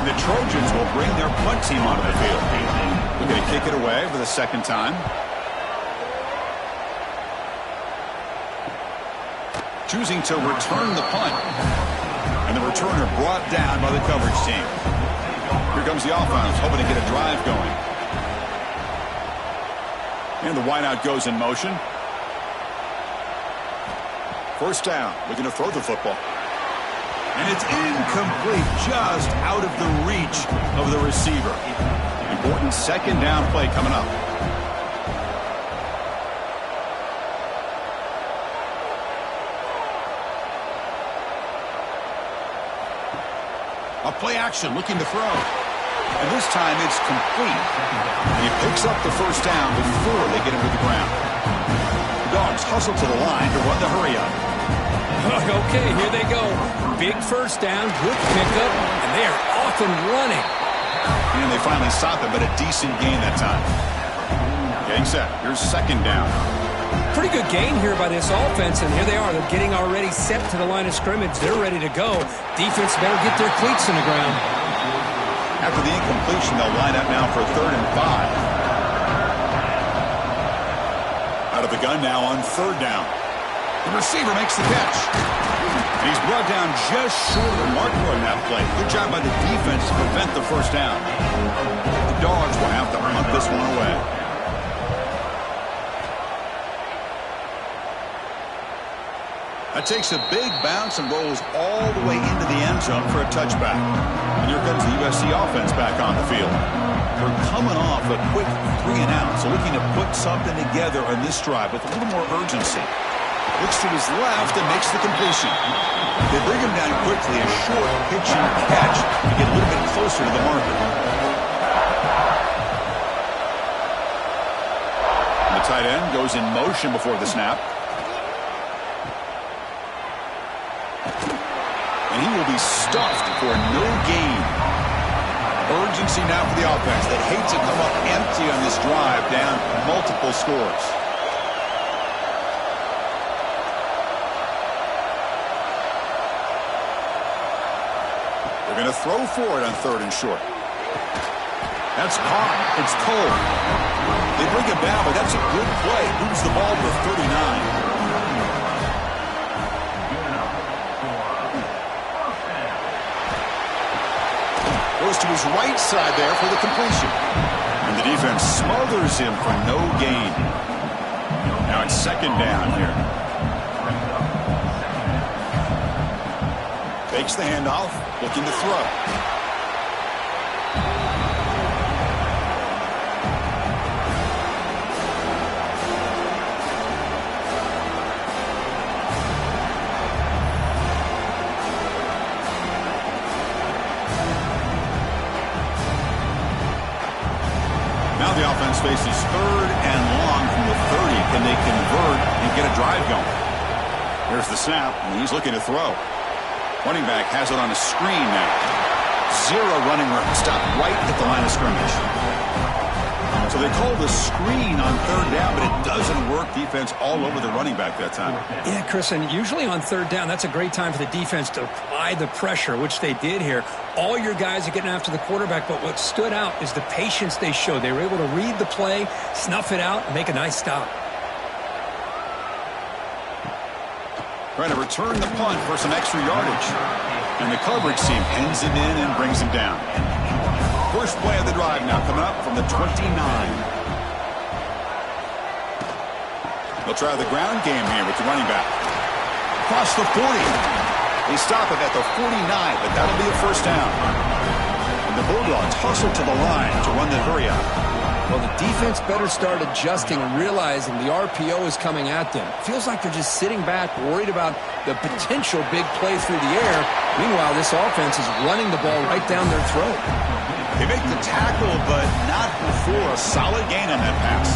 A: And the Trojans will bring their punt team onto the field. We're going to kick it away for the second time. Choosing to return the punt. And the returner brought down by the coverage team. Here comes the offense, hoping to get a drive going. And the wideout goes in motion. First down, looking to throw the football. And it's incomplete, just out of the reach of the receiver. Important second down play coming up. A play action, looking to throw. And this time it's complete. He picks up the first down before they get him to the ground. The Dogs hustle to the line to run the hurry up.
B: Okay, here they go. Big first down, good pickup, and they are off and running.
A: And they finally stop it, but a decent gain that time. Getting set. Here's second down.
B: Pretty good gain here by this offense, and here they are. They're getting already set to the line of scrimmage. They're ready to go. Defense better get their cleats in the ground.
A: After the incompletion, they'll line up now for 3rd and 5. Out of the gun now on 3rd down. The receiver makes the catch. And he's brought down just short of the marker on that play. Good job by the defense to prevent the first down. The Dogs will have to punt this one away. That takes a big bounce and rolls all the way into the end zone for a touchback. And here comes the USC offense back on the field. They're coming off a quick 3 and out, so looking to put something together on this drive with a little more urgency. Looks to his left and makes the completion. They bring him down quickly, a short pitch and catch to get a little bit closer to the marker. And the tight end goes in motion before the snap. And he will be stuffed for no gain. Urgency now for the offense. They hate to come up empty on this drive, down multiple scores. They're going to throw for it on 3rd and short. That's caught. It's Cole. They bring him down, but that's a good play. Moves the ball to 39. Goes to his right side there for the completion. And the defense smothers him for no gain. Now it's 2nd down here. Fakes the handoff, looking to throw. Now the offense faces 3rd and long from the 30. Can they convert and get a drive going? Here's the snap, and he's looking to throw. Running back has it on a screen now. 0 running room. Stopped right at the line of scrimmage. So they call the screen on 3rd down, but it doesn't work. Defense all over the running back that time.
B: Yeah, Chris, and usually on 3rd down, that's a great time for the defense to apply the pressure, which they did here. All your guys are getting after the quarterback, but what stood out is the patience they showed. They were able to read the play, snuff it out, and make a nice stop.
A: Trying to return the punt for some extra yardage. And the coverage team pins him in and brings him down. First play of the drive now coming up from the 29. They'll try the ground game here with the running back. Across the 40. They stop it at the 49, but that'll be a first down. And the Bulldogs hustle to the line to run the hurry up.
B: Well, the defense better start adjusting and realizing the RPO is coming at them. Feels like they're just sitting back, worried about the potential big play through the air. Meanwhile, this offense is running the ball right down their throat.
A: They make the tackle, but not before a solid gain on that pass.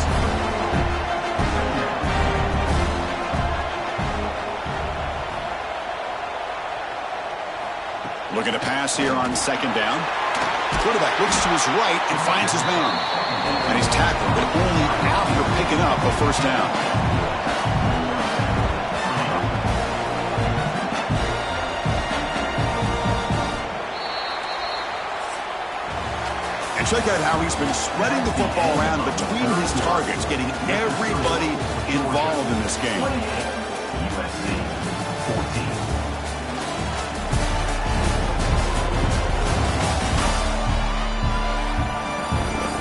A: Looking to pass here on 2nd down. Quarterback looks to his right and finds his man. And he's tackled, but only after picking up a first down. And check out how he's been spreading the football around between his targets, getting everybody involved in this game.
D: USC 14.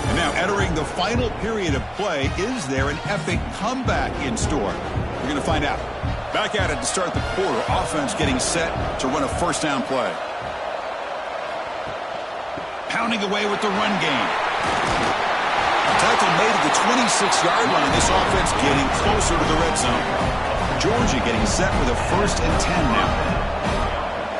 A: And now entering the final period of play, is there an epic comeback in store? We're going to find out. Back at it to start the quarter. Offense getting set to run a first down play. Pounding away with the run game. Tackle made at the 26-yard line. This offense getting closer to the red zone. Georgia getting set with a 1st and 10 now.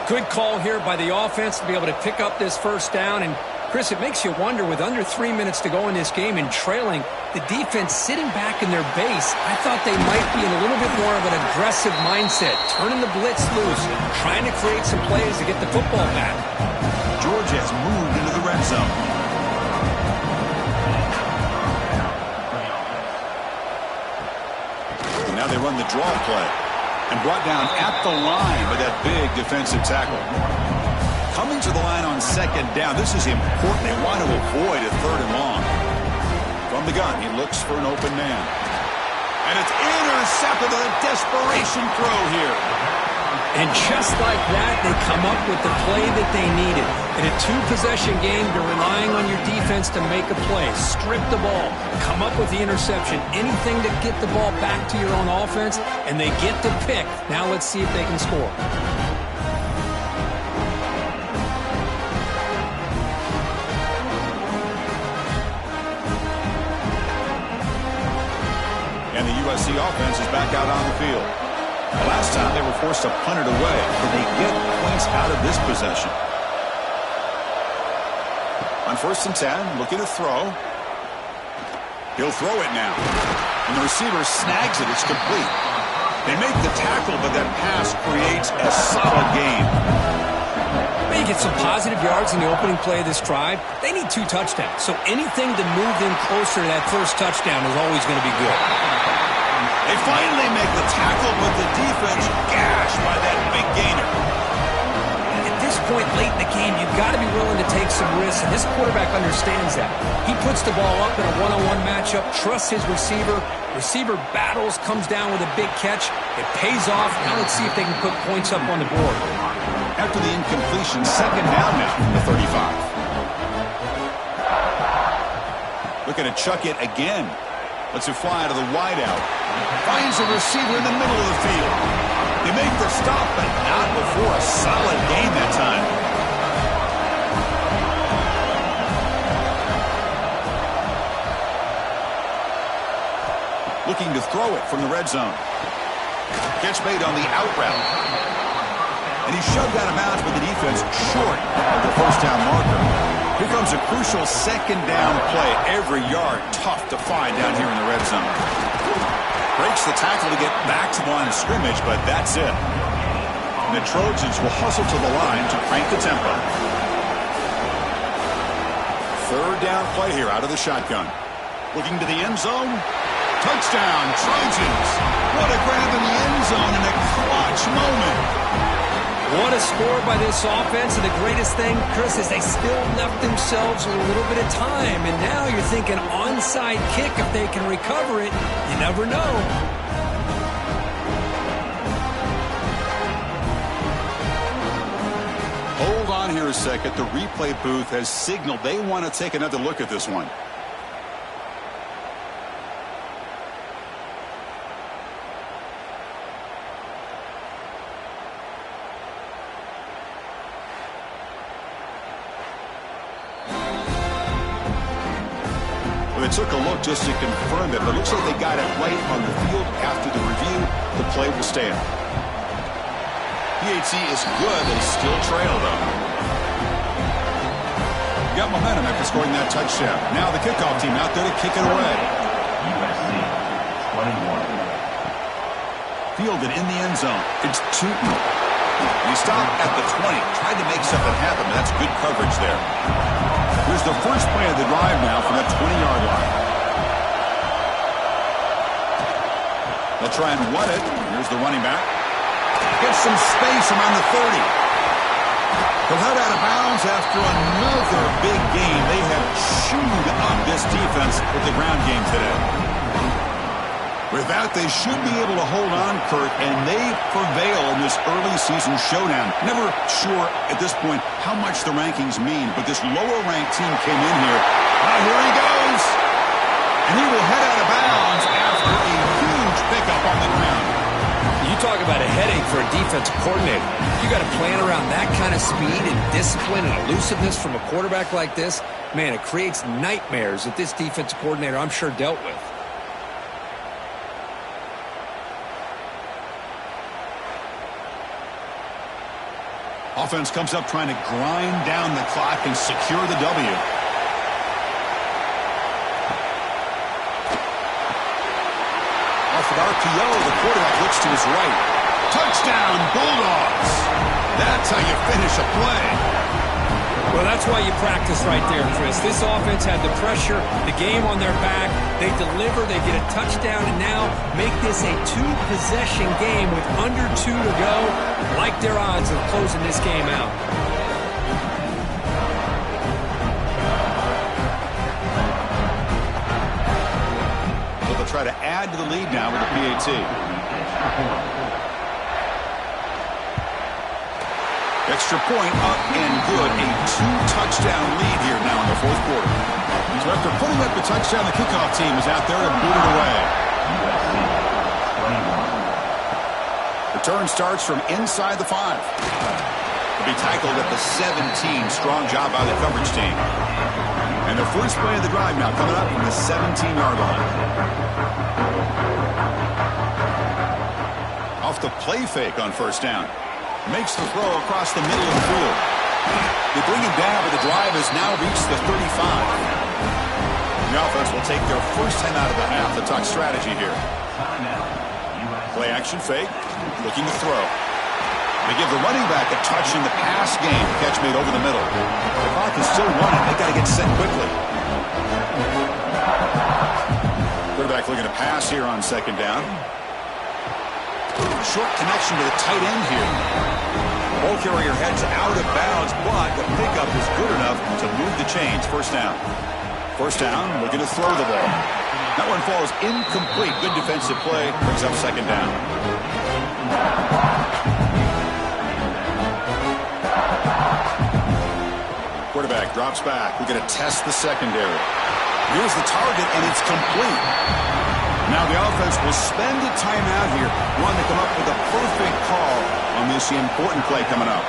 B: Good call here by the offense to be able to pick up this first down. And, Chris, it makes you wonder, with under 3 minutes to go in this game and trailing, the defense sitting back in their base, I thought they might be in a little bit more of an aggressive mindset, turning the blitz loose, trying to create some plays to get the football back.
A: Georgia has moved into the red zone. And now they run the draw play. And brought down at the line with that big defensive tackle. Coming to the line on 2nd down. This is important. They want to avoid a 3rd and long. From the gun, he looks for an open man. And it's intercepted on a desperation throw here.
B: And just like that, they come up with the play that they needed. In a 2-possession game, you're relying on your defense to make a play, strip the ball, come up with the interception, anything to get the ball back to your own offense, and they get to pick. Now let's see if they can score.
A: And the USC offense is back out on the field. Last time they were forced to punt it away. Can they get points out of this possession? On 1st and 10, looking to throw. He'll throw it now. And the receiver snags it. It's complete. They make the tackle, but that pass creates a solid gain.
B: They get some positive yards in the opening play of this drive. They need 2 touchdowns. So anything to move them closer to that first touchdown is always going to be good.
A: They finally make the tackle, but the defense gashed by that big gainer.
B: At this point late in the game, you've got to be willing to take some risks, and this quarterback understands that. He puts the ball up in a one-on-one matchup, trusts his receiver. Receiver battles, comes down with a big catch. It pays off. Now let's see if they can put points up on the board.
A: After the incompletion, 2nd down now from the 35. Looking to chuck it again. Lets it fly out of the wideout. Finds a receiver in the middle of the field. They make the stop, but not before a solid gain that time. Looking to throw it from the red zone. Catch made on the out route. And he's shoved out of bounds with the defense short of the first down marker. Here comes a crucial 2nd down play. Every yard tough to find down here in the red zone. Breaks the tackle to get back to the line of scrimmage, but that's it. And the Trojans will hustle to the line to crank the tempo. 3rd down play here out of the shotgun. Looking to the end zone. Touchdown, Trojans. What a grab in the end zone in a clutch moment.
B: What a score by this offense, and the greatest thing, Chris, is they still left themselves a little bit of time, and now you're thinking onside kick if they can recover it. You never know.
A: Hold on here a second. The replay booth has signaled they want to take another look at this one. Well, they took a look just to confirm it, but it looks like they got it right on the field. After the review, the play will stand. PAT is good. They still trail, though. Got momentum after scoring that touchdown. Now the kickoff team out there to kick it away.
D: USC 21.
A: Fielded in the end zone. It's Tootin. He stopped at the 20. Tried to make something happen, but that's good coverage there. Here's the first play of the drive now from that 20-yard line. They'll try and run it. Here's the running back. Gets some space around the 30. He'll head out of bounds after another big game. They have chewed on this defense with the ground game today. With that, they should be able to hold on, Kurt, and they prevail in this early season showdown. Never sure at this point how much the rankings mean, but this lower-ranked team came in here. Here he goes! And he will head out of bounds after a huge pickup on the ground.
B: You talk about a headache for a defensive coordinator. You got to plan around that kind of speed and discipline and elusiveness from a quarterback like this. Man, it creates nightmares that this defensive coordinator, I'm sure, dealt with.
A: Offense comes up trying to grind down the clock and secure the W. Off of RPO, the quarterback looks to his right. Touchdown, Bulldogs! That's how you finish a play.
B: Well, that's why you practice right there, Chris. This offense had the pressure, the game on their back. They deliver, they get a touchdown, and now make this a two-possession game with under 2 to go. Like their odds of closing this game out.
A: Well, they'll try to add to the lead now with the PAT. Extra point up and good. A 2-touchdown lead here now in the fourth quarter. So after putting up the touchdown, the kickoff team is out there to boot it away. Return starts from inside the 5. Will be tackled at the 17. Strong job by the coverage team. And the first play of the drive now coming up from the 17-yard line. Off the play fake on first down. Makes the throw across the middle of the field. They bring him down, but the drive has now reached the 35. The offense will take their first 10 out of the half to talk strategy here. Play action fake, looking to throw. They give the running back a touch in the pass game. Catch made over the middle. The clock is still running. They got to get set quickly. Quarterback looking to pass here on second down. Short connection to the tight end here. Ball carrier heads out of bounds, but the pickup is good enough to move the chains. First down. First down, looking to throw the ball. That one falls incomplete. Good defensive play. Brings up second down. Quarterback drops back. We're going to test the secondary. Here's the target, and it's complete. Now the offense will spend a timeout here, wanting to come up with a perfect call on this important play coming up.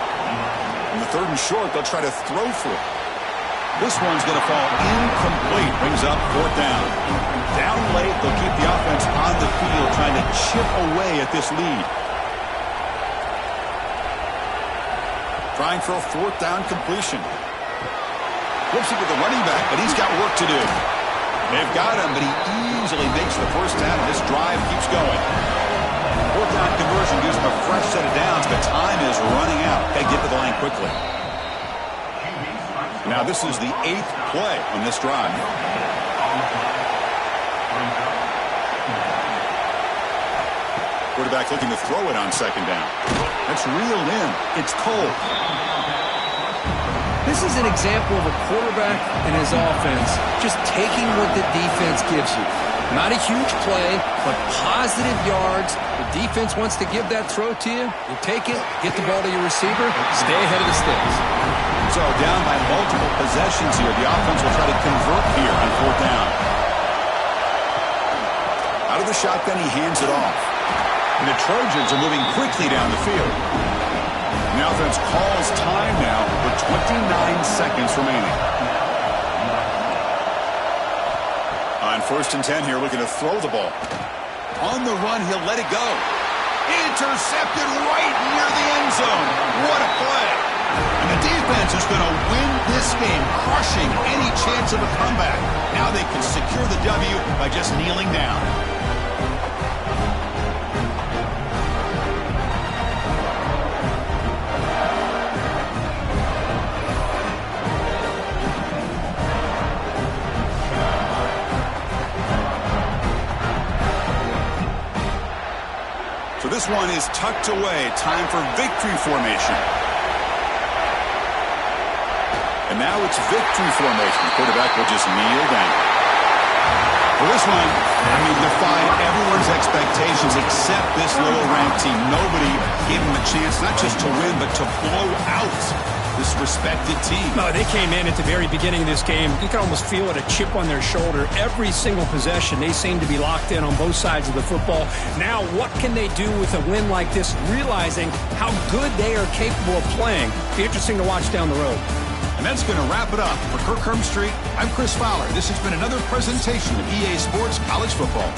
A: In the third and short, they'll try to throw for it. This one's going to fall incomplete. Brings up fourth down. Down late, they'll keep the offense on the field, trying to chip away at this lead. Trying for a fourth down completion. Flips it to the running back, but he's got work to do. They've got him, but he easily makes the first down, and this drive keeps going. Fourth down conversion gives him a fresh set of downs, but time is running out. Got to get to the line quickly. Now this is the 8th play on this drive. Quarterback looking to throw it on second down. That's reeled in. It's cold.
B: This is an example of a quarterback and his offense just taking what the defense gives you. Not a huge play, but positive yards. The defense wants to give that throw to you. You take it, get the ball to your receiver, stay ahead of the sticks.
A: So down by multiple possessions here. The offense will try to convert here on fourth down. Out of the shotgun, he hands it off. And the Trojans are moving quickly down the field. The offense calls time now with 29 seconds remaining. On first and 10 here, looking to throw the ball. On the run, he'll let it go. Intercepted right near the end zone. What a play. And the defense is going to win this game, crushing any chance of a comeback. Now they can secure the W by just kneeling down. So this one is tucked away. Time for victory formation. And now it's victory formation. The quarterback will just kneel down. For this one, defied everyone's expectations except this lower-ranked team. Nobody gave them a chance not just to win, but to blow out this respected team.
B: No, they came in at the very beginning of this game. You can almost feel it, a chip on their shoulder. Every single possession, they seem to be locked in on both sides of the football. Now, what can they do with a win like this, realizing how good they are capable of playing? Be interesting to watch down the road.
A: And that's going to wrap it up. For Kirk Herbstreit, I'm Chris Fowler. This has been another presentation of EA Sports College Football.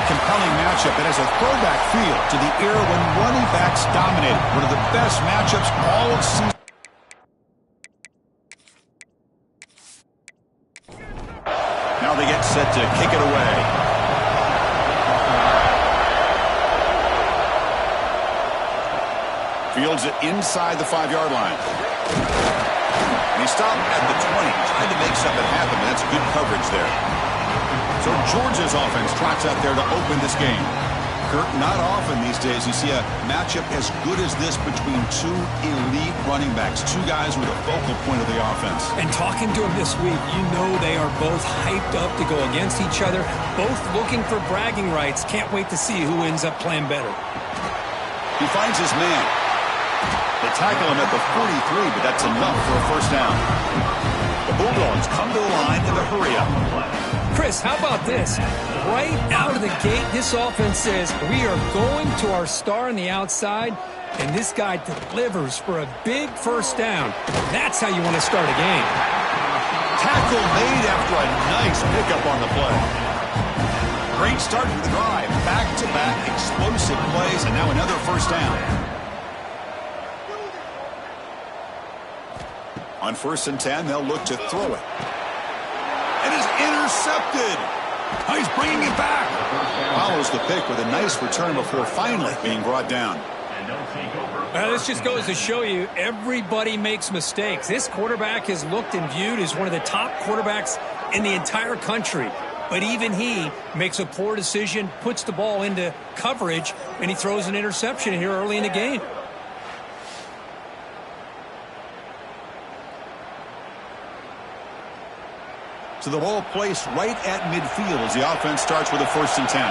A: compelling matchup that has a throwback feel to the era when running backs dominated. One of the best matchups all of season. Now they get set to kick it away. Fields it inside the 5-yard line. And he stopped at the 20, trying to make something happen, but that's good coverage there. So Georgia's offense trots out there to open this game. Kurt, not often these days you see a matchup as good as this between two elite running backs, two guys with a focal point of the offense.
B: And talking to them this week, you know they are both hyped up to go against each other, both looking for bragging rights. Can't wait to see who ends up playing better.
A: He finds his man. They tackle him at the 43, but that's enough for a first down. The Bulldogs come to the line in the hurry-up.
B: Chris, how about this? Right out of the gate, this offense says, we are going to our star on the outside, and this guy delivers for a big first down. That's how you want to start a game.
A: Tackle made after a nice pickup on the play. Great start to the drive. Back-to-back explosive plays, and now another first down. On 1st and 10, they'll look to throw it. It is intercepted. Oh, he's bringing it back. Follows the pick with a nice return before finally being brought down.
B: This just goes to show you everybody makes mistakes. This quarterback is looked and viewed as one of the top quarterbacks in the entire country. But even he makes a poor decision, puts the ball into coverage, and he throws an interception here early in the game.
A: So the ball placed right at midfield as the offense starts with a 1st and 10.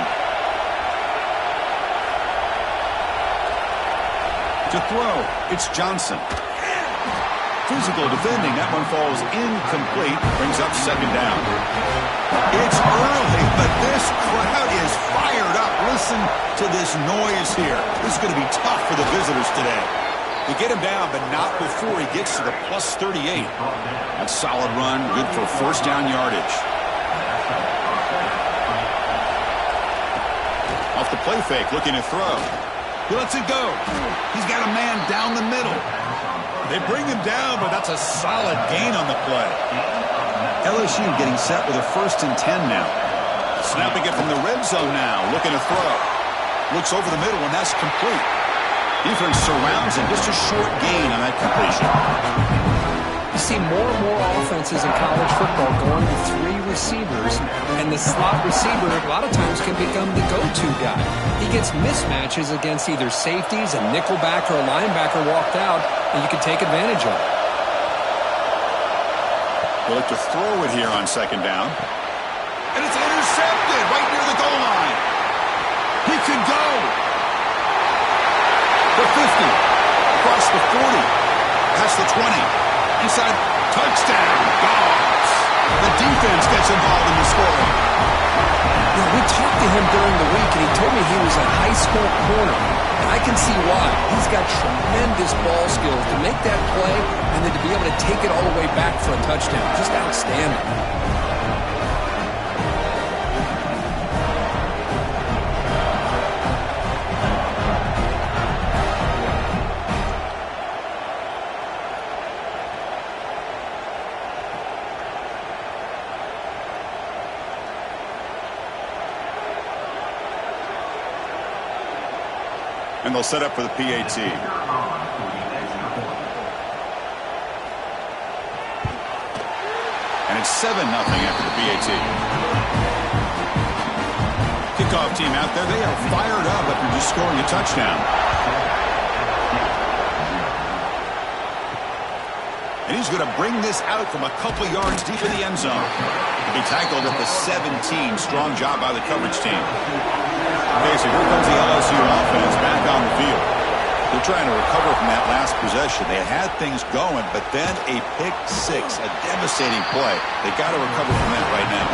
A: To throw, it's Johnson. Physical defending, that one falls incomplete, brings up 2nd down. It's early, but this crowd is fired up. Listen to this noise here. This is going to be tough for the visitors today. They get him down, but not before he gets to the plus 38. That's a solid run, good for first down yardage. Off the play fake, looking to throw. He lets it go. He's got a man down the middle. They bring him down, but that's a solid gain on the play. LSU getting set with a 1st and 10 now. Snapping it from the red zone now, looking to throw. Looks over the middle, and that's complete. Defense surrounds him, just a short gain on that completion.
B: You see more and more offenses in college football going to 3 receivers, and the slot receiver a lot of times can become the go-to guy. He gets mismatches against either safeties, a nickelback, or a linebacker walked out, and you can take advantage of it.
A: They'll look to throw it here on 2nd down. And it's intercepted right near the goal line. He could go. The 50, across the 40, past the 20, inside, touchdown, Dogs. The defense gets involved in the scoring.
B: Yeah, we talked to him during the week, and he told me he was a high school corner. And I can see why. He's got tremendous ball skills to make that play and then to be able to take it all the way back for a touchdown. Just outstanding.
A: And they'll set up for the PAT. And it's 7-0 after the PAT. Kickoff team out there, they are fired up after just scoring a touchdown. And he's going to bring this out from a couple yards deep in the end zone. He'll be tackled at the 17. Strong job by the coverage team. Okay, so here comes the LSU offense back on the field. They're trying to recover from that last possession. They had things going, but then a pick 6, a devastating play. They got to recover from that right now.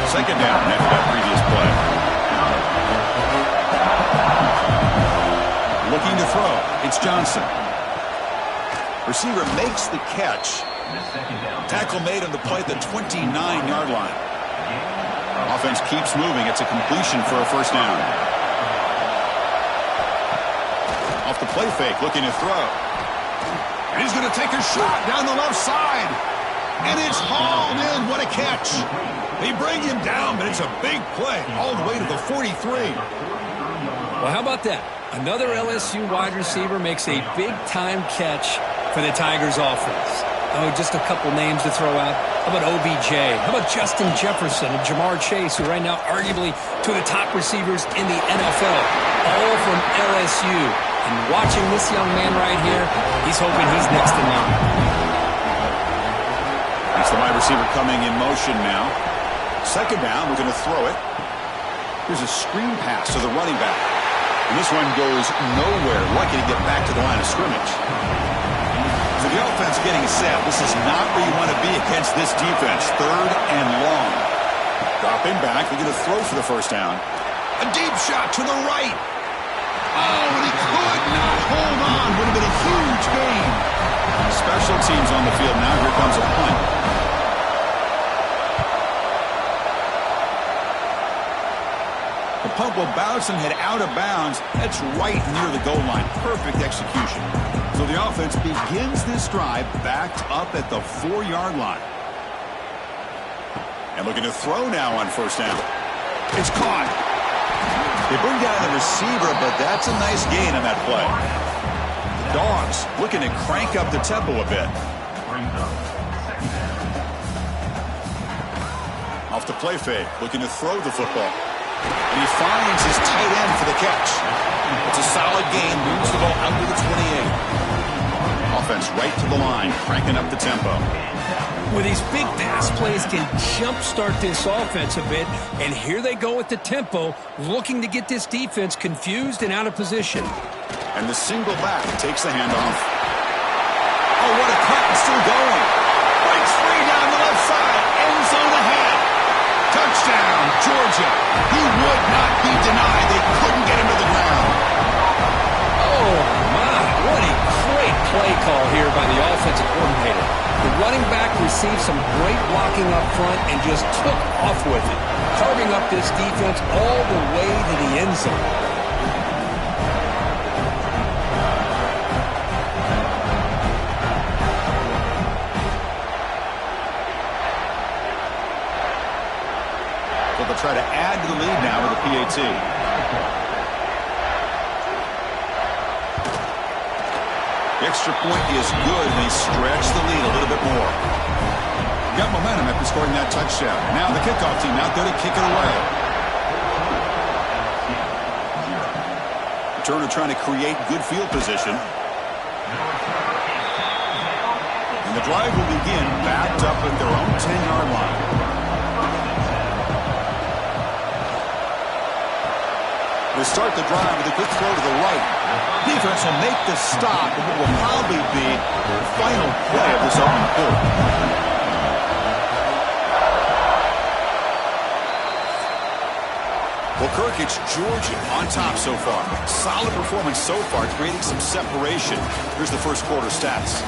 A: 2nd down after that previous play. Looking to throw. It's Johnson. Receiver makes the catch. Tackle made on the play at the 29-yard line. offense keeps moving. It's a completion for a first down. Off the play fake, looking to throw. And he's going to take a shot down the left side. And it's hauled in. What a catch. They bring him down, but it's a big play all the way to the 43.
B: Well, how about that? Another LSU wide receiver makes a big-time catch for the Tigers offense. Oh, just a couple names to throw out. How about OBJ? How about Justin Jefferson and Jamar Chase, who right now arguably two of the top receivers in the NFL, all from LSU. And watching this young man right here, he's hoping he's next in line.
A: That's the wide receiver coming in motion now. Second down, we're going to throw it. Here's a screen pass to the running back. And this one goes nowhere. Lucky to get back to the line of scrimmage. So the offense getting set. This is not where you want to be against this defense. Third and long. Dropping back. We're going to throw for the first down. A deep shot to the right. Oh, and he could not hold on. Would have been a huge gain. Special teams on the field now. Here comes a punt. The punt will bounce and head out of bounds. That's right near the goal line. Perfect execution. So the offense begins this drive backed up at the 4-yard line. And looking to throw now on first down. It's caught. They bring down the receiver, but that's a nice gain on that play. The Dogs looking to crank up the tempo a bit. Off the play fake, looking to throw the football. And he finds his tight end for the catch. It's a solid gain, moves the ball out to the 28. Offense right to the line, cranking up the tempo.
B: Well, these big pass plays can jumpstart this offense a bit, and here they go with the tempo, looking to get this defense confused and out of position.
A: And the single back takes the handoff. Oh, what a cut, and still going. Breaks free down the left side, end zone ahead. Touchdown, Georgia. He would not be denied. They couldn't get him to the ground.
B: Oh, my. What a great play call here by the offensive coordinator. The running back received some great blocking up front and just took off with it, carving up this defense all the way to the end zone.
A: They'll try to add to the lead now with a PAT. The extra point is good, and they stretch the lead a little bit more. Got momentum after scoring that touchdown. Now the kickoff team out there to kick it away. Turner trying to create good field position. And the drive will begin backed up at their own 10-yard line. They start the drive with a quick throw to the right. Defense will make the stop, and what will probably be the final play of this opening quarter. Well, Kirk, it's Georgia on top so far. Solid performance so far, creating some separation. Here's the first quarter stats.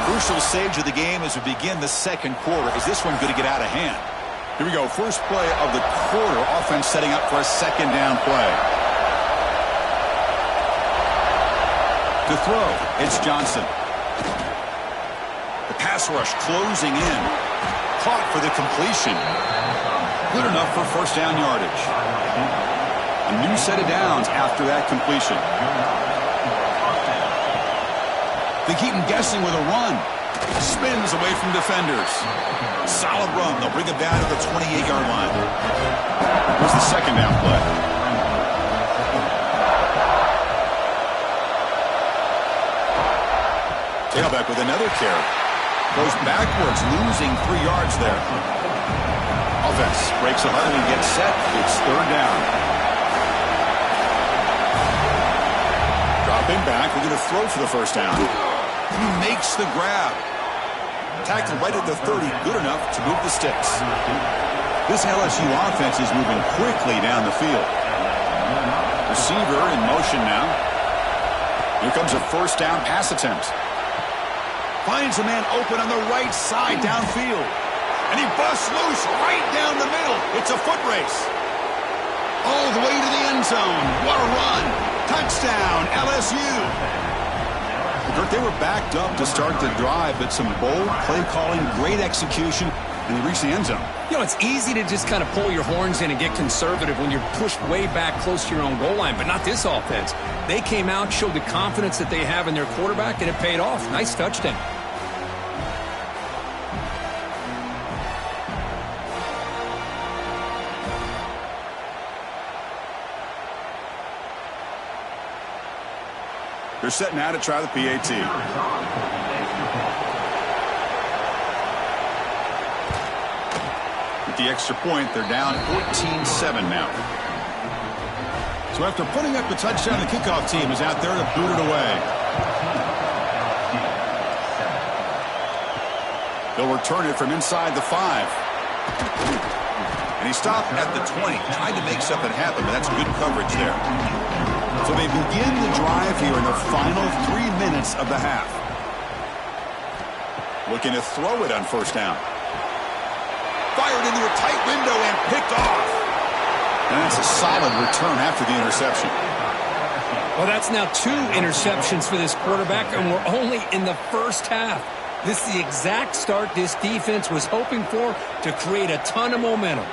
A: Crucial stage of the game as we begin the second quarter. Is this one going to get out of hand? Here we go. First play of the quarter. Offense setting up for a second down play. To throw, it's Johnson. The pass rush closing in. Caught for the completion. Good enough for first down yardage. A new set of downs after that completion. They keep him guessing with a run. Spins away from defenders. Solid run. They'll bring it down to the 28-yard line. Here's the second down play. Tailback with another carry. Goes backwards, losing 3 yards there. Offense breaks a huddle and gets set. It's third down. Dropping back. We're going to throw for the first down. He makes the grab. Tackled right at the 30. Good enough to move the sticks. This LSU offense is moving quickly down the field. Receiver in motion now. Here comes a first down pass attempt. Finds a man open on the right side downfield. And he busts loose right down the middle. It's a foot race. All the way to the end zone. What a run. Touchdown, LSU. Kirk, they were backed up to start the drive, but some bold play calling, great execution, and they reached the end zone.
B: You know, it's easy to just kind of pull your horns in and get conservative when you're pushed way back close to your own goal line, but not this offense. They came out, showed the confidence that they have in their quarterback, and it paid off. Nice touchdown.
A: They're setting out to try the PAT. With the extra point, they're down 14-7 now. So after putting up the touchdown, the kickoff team is out there to boot it away. They'll return it from inside the 5. And he stopped at the 20. Tried to make something happen, but that's good coverage there. So they begin the drive here in the final 3 minutes of the half. Looking to throw it on first down. Fired into a tight window and picked off. And that's a solid return after the interception.
B: Well, that's now 2 interceptions for this quarterback, and we're only in the first half. This is the exact start this defense was hoping for to create a ton of momentum.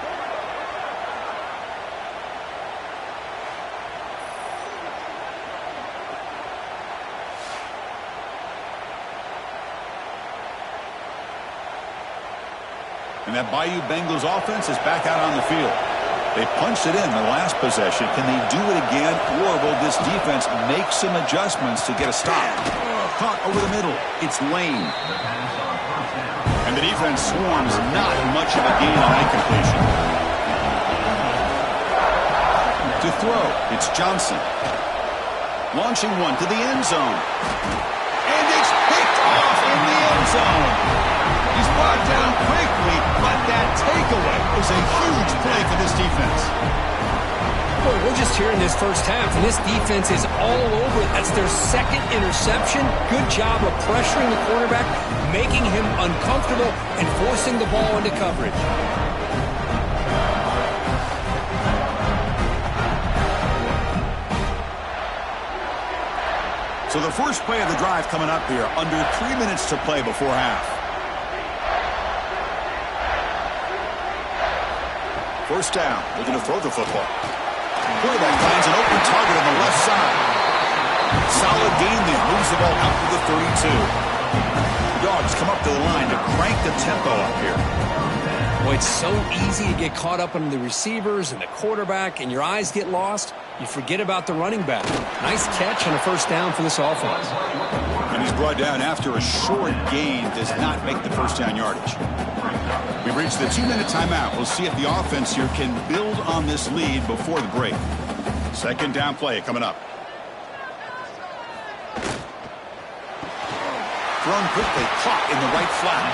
A: And that Bayou Bengals offense is back out on the field. They punched it in the last possession. Can they do it again, or will this defense make some adjustments to get a stop? Caught over the middle. It's Lane. And the defense swarms not much of a gain on that completion. To throw, it's Johnson. Launching one to the end zone. And it's picked off in the end zone. He's brought down quickly, but that takeaway is a huge play for this defense.
B: Boy, we're just here in this first half, and this defense is all over it. That's their second interception. Good job of pressuring the quarterback, making him uncomfortable, and forcing the ball into coverage.
A: So the first play of the drive coming up here, under 3 minutes to play before half. First down, looking to throw the football. Quarterback finds an open target on the left side. Solid gain there, moves the ball out to the 32. The Dogs come up to the line to crank the tempo up here.
B: Boy, it's so easy to get caught up on the receivers and the quarterback, and your eyes get lost. You forget about the running back. Nice catch and a first down for this offense.
A: And he's brought down after a short gain, does not make the first down yardage. We've reached the 2-minute timeout. We'll see if the offense here can build on this lead before the break. Second down play coming up. Thrown quickly, caught in the right flat.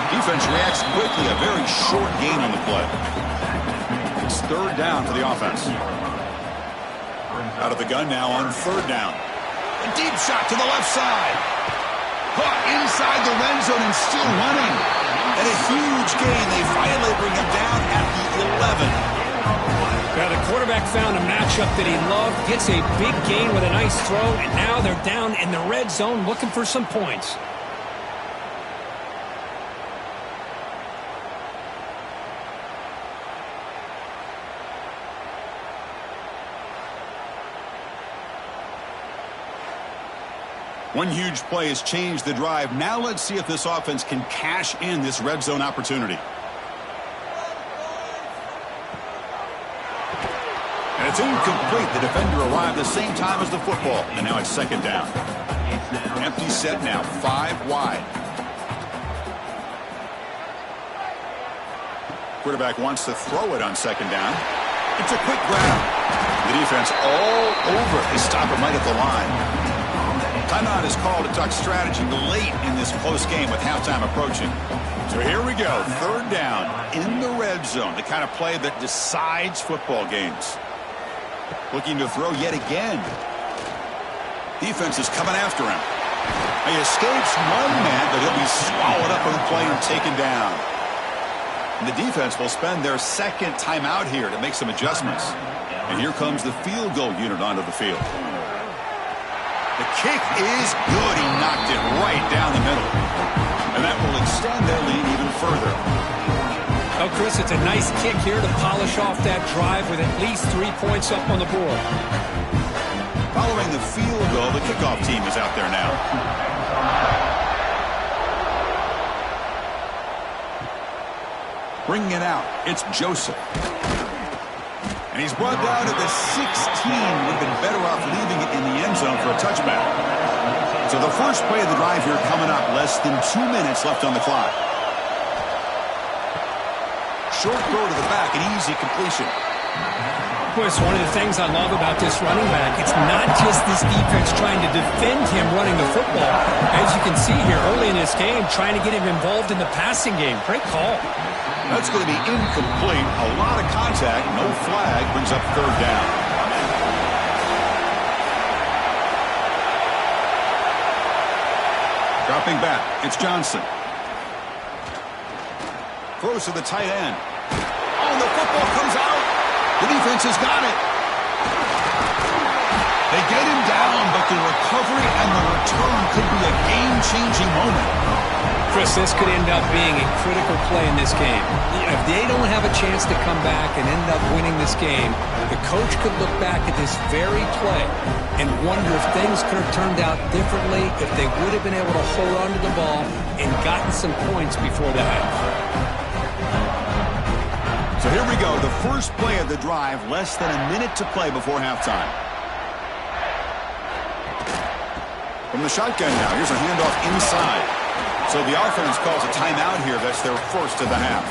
A: Defense reacts quickly, a very short gain on the play. It's third down for the offense. Out of the gun now on third down. A deep shot to the left side. Caught inside the red zone and still running. And a huge gain. They finally bring him down at the 11.
B: Now the quarterback found a matchup that he loved, gets a big gain with a nice throw, and now they're down in the red zone looking for some points.
A: One huge play has changed the drive. Now let's see if this offense can cash in this red zone opportunity. And it's incomplete. The defender arrived the same time as the football. And now it's second down. Empty set now, 5 wide. Quarterback wants to throw it on second down. It's a quick grab. The defense all over. They stop him right at the line. Timeout is called to talk strategy late in this close game with halftime approaching. So here we go. Third down in the red zone. The kind of play that decides football games. Looking to throw yet again. Defense is coming after him. He escapes one man, but he'll be swallowed up on the play and taken down. And the defense will spend their second timeout here to make some adjustments. And here comes the field goal unit onto the field. The kick is good. He knocked it right down the middle. And that will extend their lead even further.
B: Oh, Chris, it's a nice kick here to polish off that drive with at least 3 points up on the board.
A: Following the field goal, the kickoff team is out there now. Bringing it out, it's Joseph. And he's brought down to the 16. Would have been better off leaving it in the end zone for a touchback. So the first play of the drive here coming up, less than 2 minutes left on the clock. Short throw to the back, an easy completion.
B: Chris, one of the things I love about this running back, it's not just this defense trying to defend him running the football. As you can see here early in this game, trying to get him involved in the passing game. Great call.
A: That's going to be incomplete. A lot of contact. No flag. Brings up third down. Dropping back. It's Johnson. Throws to the tight end. Oh, the football comes out. The defense has got it. They get him down, but the recovery and the return could be a game-changing moment.
B: Chris, this could end up being a critical play in this game. If they don't have a chance to come back and end up winning this game, the coach could look back at this very play and wonder if things could have turned out differently, if they would have been able to hold on to the ball and gotten some points before the half.
A: So here we go, the first play of the drive, less than a minute to play before halftime. From the shotgun now, here's a handoff inside. So the offense calls a timeout here. That's their first of the half.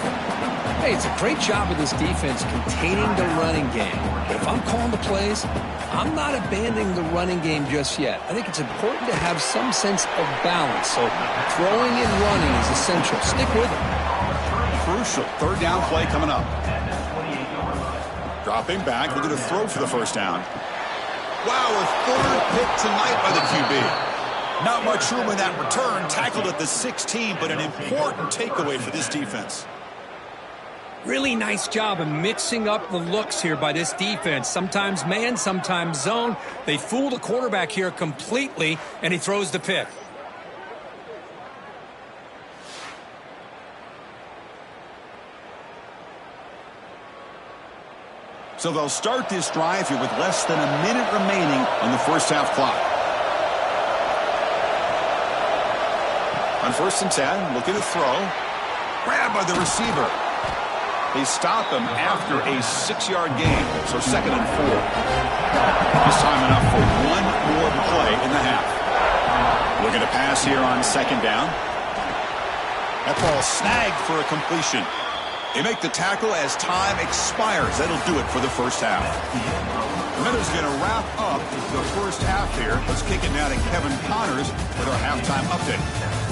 B: Hey, it's a great job of this defense containing the running game. But if I'm calling the plays, I'm not abandoning the running game just yet. I think it's important to have some sense of balance. So throwing and running is essential. Stick with it.
A: Crucial third down play coming up. Dropping back, looking to throw for the first down. Wow, a third pick tonight by the QB. Not much room in that return. Tackled at the 16, but an important takeaway for this defense.
B: Really nice job of mixing up the looks here by this defense. Sometimes man, sometimes zone. They fool the quarterback here completely, and he throws the pick.
A: So they'll start this drive here with less than a minute remaining on the first half clock. On 1st and 10, looking to throw. Grabbed by the receiver. They stop him after a 6-yard gain, so 2nd and 4. This time enough for one more play in the half. Looking to pass here on 2nd down. That ball snagged for a completion. They make the tackle as time expires. That'll do it for the first half. The Minnows going to wrap up the first half here. Let's kick it now to Kevin Connors with our halftime update.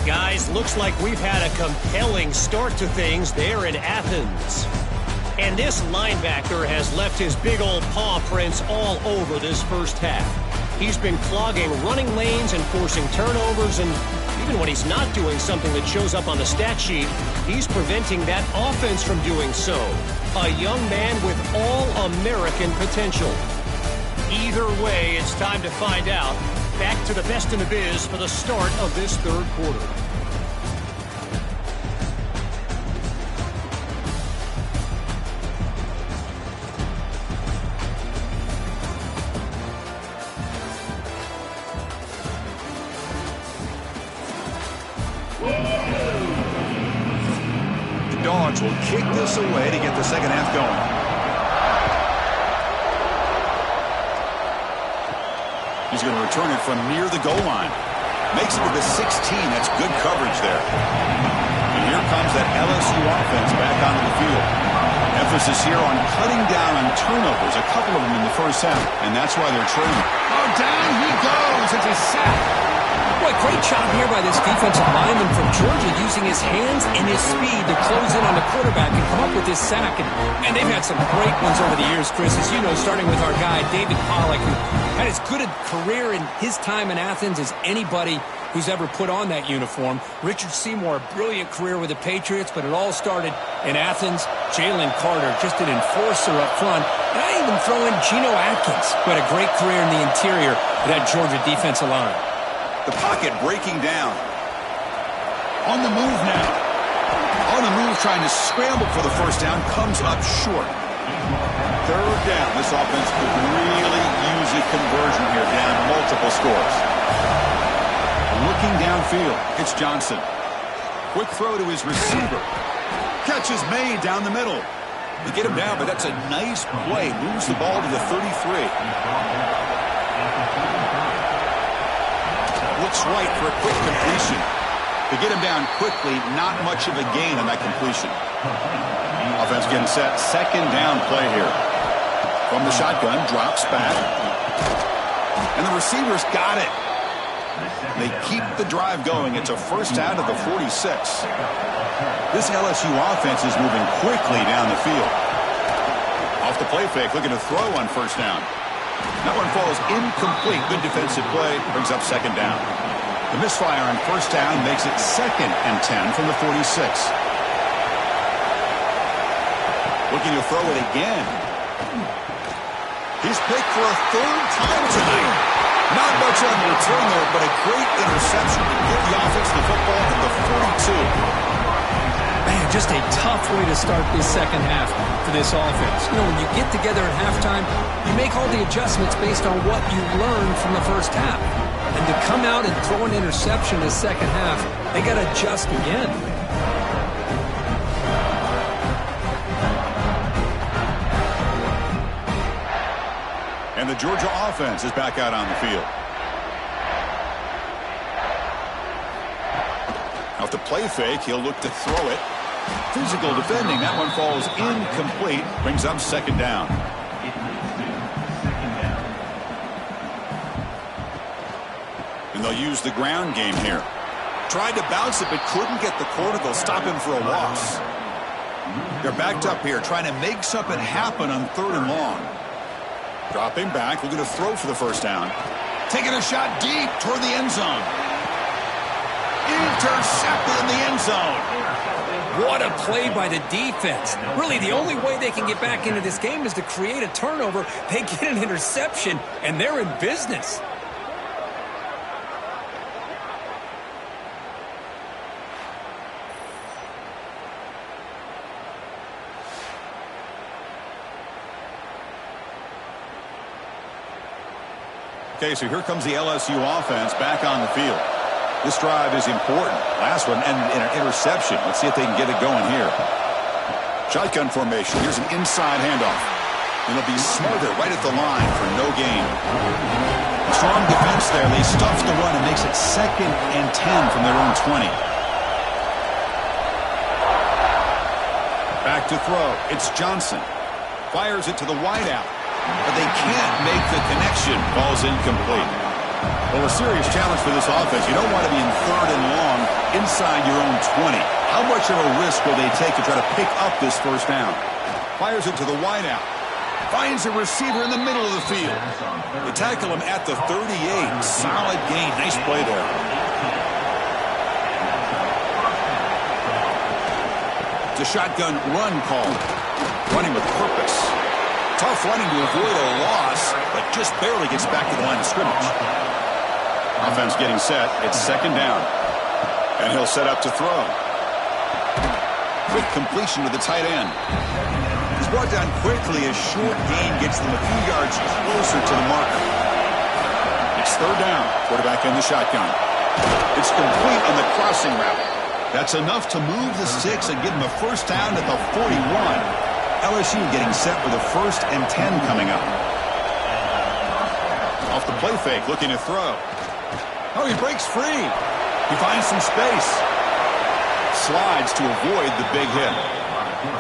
C: Guys, looks like we've had a compelling start to things there in Athens. And this linebacker has left his big old paw prints all over this first half. He's been clogging running lanes and forcing turnovers, and even when he's not doing something that shows up on the stat sheet, he's preventing that offense from doing so. A young man with all-American potential. Either way, it's time to find out. Back to the best in the biz for the start of this third quarter.
A: The Dogs will kick this away to get the second half going. He's going to return it from near the goal line. Makes it to the 16. That's good coverage there. And here comes that LSU offense back onto the field. Emphasis here on cutting down on turnovers, a couple of them in the first half, and that's why they're trailing. Oh, down he goes. It's a sack.
B: Boy, great job here by this defensive lineman from Georgia using his hands and his speed to close in on the quarterback and come up with this sack. And they've had some great ones over the years, Chris, as you know, starting with our guy, David Pollack, who had as good a career in his time in Athens as anybody who's ever put on that uniform. Richard Seymour, a brilliant career with the Patriots, but it all started in Athens. Jalen Carter, just an enforcer up front. And I even throw in Geno Atkins, who had a great career in the interior of that Georgia defensive line.
A: The pocket breaking down. On the move now. On the move, trying to scramble for the first down, comes up short. Third down. This offense could really use a conversion here, down multiple scores. Looking downfield, it's Johnson. Quick throw to his receiver. Catch is made down the middle. They get him down, but that's a nice play. Moves the ball to the 33. Looks right for a quick completion. To get him down quickly, not much of a gain on that completion. Offense getting set. Second down play here. From the shotgun, drops back. And the receivers got it. They keep the drive going. It's a first out of the 46. This LSU offense is moving quickly down the field. Off the play fake, looking to throw on first down. That one falls incomplete. Good defensive play, brings up second down. The misfire on first down makes it 2nd and 10 from the 46. Looking to throw it again. He's picked for a third time tonight. Not much on the return there, but a great interception to give the offense the football at the 42.
B: Man, just a tough way to start this second half for this offense. You know, when you get together at halftime, you make all the adjustments based on what you learned from the first half. And to come out and throw an interception in the second half, they got to adjust again.
A: And the Georgia offense is back out on the field. Off the play fake, he'll look to throw it. Physical defending. That one falls incomplete. Brings up second down. And they'll use the ground game here. Tried to bounce it, but couldn't get the corner. They'll stop him for a loss. They're backed up here, trying to make something happen on 3rd and long. Dropping back, looking to throw for the first down. Taking a shot deep toward the end zone. Intercepted in the end zone.
B: What a play by the defense. Really, the only way they can get back into this game is to create a turnover. They get an interception, and they're in business.
A: Okay, so here comes the LSU offense back on the field. This drive is important. Last one ended in an interception. Let's see if they can get it going here. Shotgun formation. Here's an inside handoff. And it'll be Smarter right at the line for no gain. Strong defense there. They stuff the run and makes it 2nd and 10 from their own 20. Back to throw. It's Johnson. Fires it to the wideout. But they can't make the connection. Ball's incomplete. Well, a serious challenge for this offense. You don't want to be in 3rd and long inside your own 20. How much of a risk will they take to try to pick up this first down? Fires it to the wideout. Finds a receiver in the middle of the field. They tackle him at the 38. Solid gain. Nice play there. It's a shotgun run call. Running with purpose. Tough running to avoid a loss, but just barely gets back to the line of scrimmage. Offense getting set. It's 2nd down. And he'll set up to throw. Quick completion to the tight end. He's brought down quickly. A short gain gets them a few yards closer to the marker. It's 3rd down. Quarterback in the shotgun. It's complete on the crossing route. That's enough to move the sticks and give them a first down at the 41. LSU getting set with a 1st and 10 coming up. Off the play fake, looking to throw. Oh, he breaks free. He finds some space. Slides to avoid the big hit.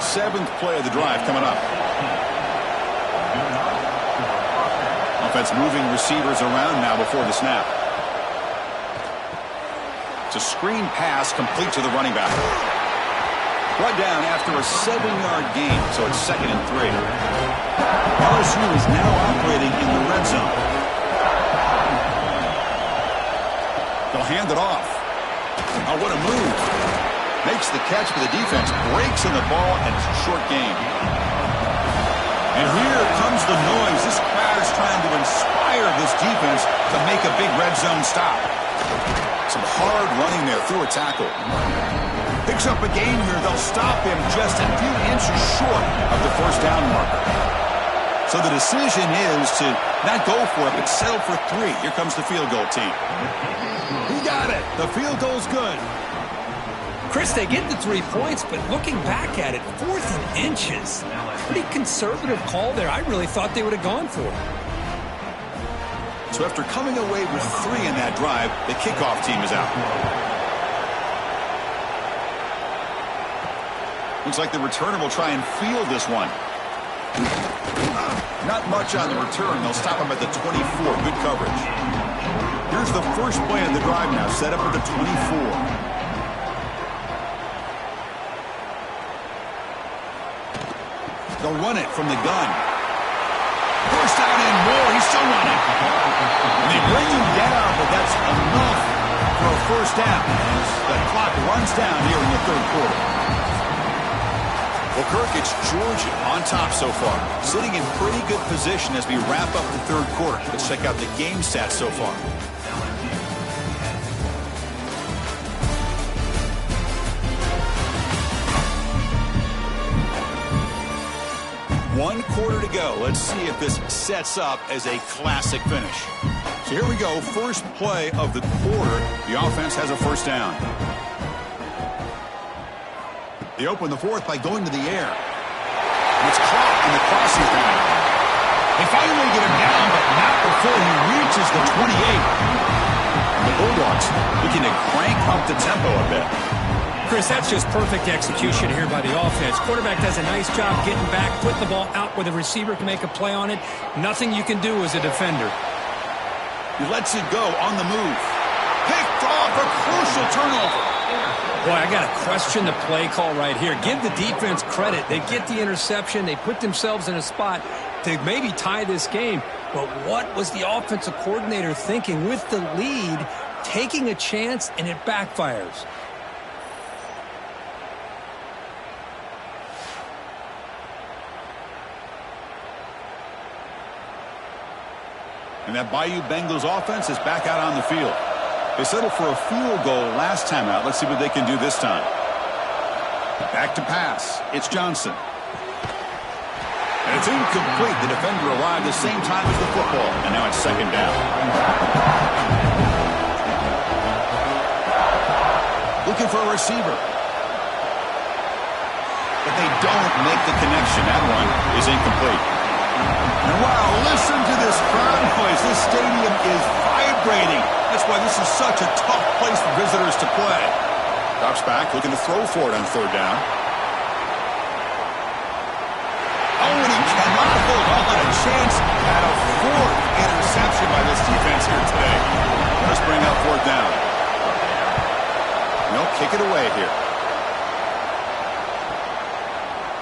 A: 7th play of the drive coming up. Offense moving receivers around now before the snap. It's a screen pass complete to the running back. Brought down after a 7-yard gain, so it's 2nd and 3. LSU is now operating in the red zone. They'll hand it off. Oh, what a move. Makes the catch, but the defense breaks in the ball, and it's a short game. And here comes the noise. This crowd is trying to inspire this defense to make a big red zone stop. Some hard running there through a tackle. Picks up a gain here. They'll stop him just a few inches short of the first down marker. So the decision is to not go for it, but settle for 3. Here comes the field goal team. He got it. The field goal's good.
B: Chris, they get the 3 points, but looking back at it, 4th and inches. Pretty conservative call there. I really thought they would have gone for it.
A: So after coming away with 3 in that drive, the kickoff team is out. Looks like the returner will try and field this one. Not much on the return. They'll stop him at the 24. Good coverage. Here's the first play of the drive now, set up at the 24. They'll run it from the gun. First down and more. He's still running. And they bring him down, but that's enough for a first down. The clock runs down here in the 3rd quarter. Well, Kirk, it's Georgia on top so far. Sitting in pretty good position as we wrap up the 3rd quarter. Let's check out the game stats so far. One quarter to go. Let's see if this sets up as a classic finish. So here we go. First play of the quarter. The offense has a first down. They open the 4th by going to the air. It's caught in the crossing down. They finally get him down, but not before he reaches the 28. And the Bulldogs looking to crank up the tempo a bit.
B: Chris, that's just perfect execution here by the offense. Quarterback does a nice job getting back, put the ball out where the receiver can make a play on it. Nothing you can do as a defender.
A: He lets it go on the move. Picked off, a crucial turnover.
B: Boy, I got to question the play call right here. Give the defense credit. They get the interception. They put themselves in a spot to maybe tie this game. But what was the offensive coordinator thinking with the lead, taking a chance, and it backfires?
A: And that Bayou Bengals offense is back out on the field. They settled for a field goal last time out. Let's see what they can do this time. Back to pass. It's Johnson. And it's incomplete. The defender arrived the same time as the football. And now it's 2nd down. Looking for a receiver. But they don't make the connection. That one is incomplete. And wow, listen to this crowd noise. This stadium is vibrating. That's why this is such a tough place for visitors to play. Drops back, looking to throw for it on 3rd down. Oh, and he cannot hold on. A chance at a 4th interception by this defense here today. Let's bring up 4th down. They'll kick it away here.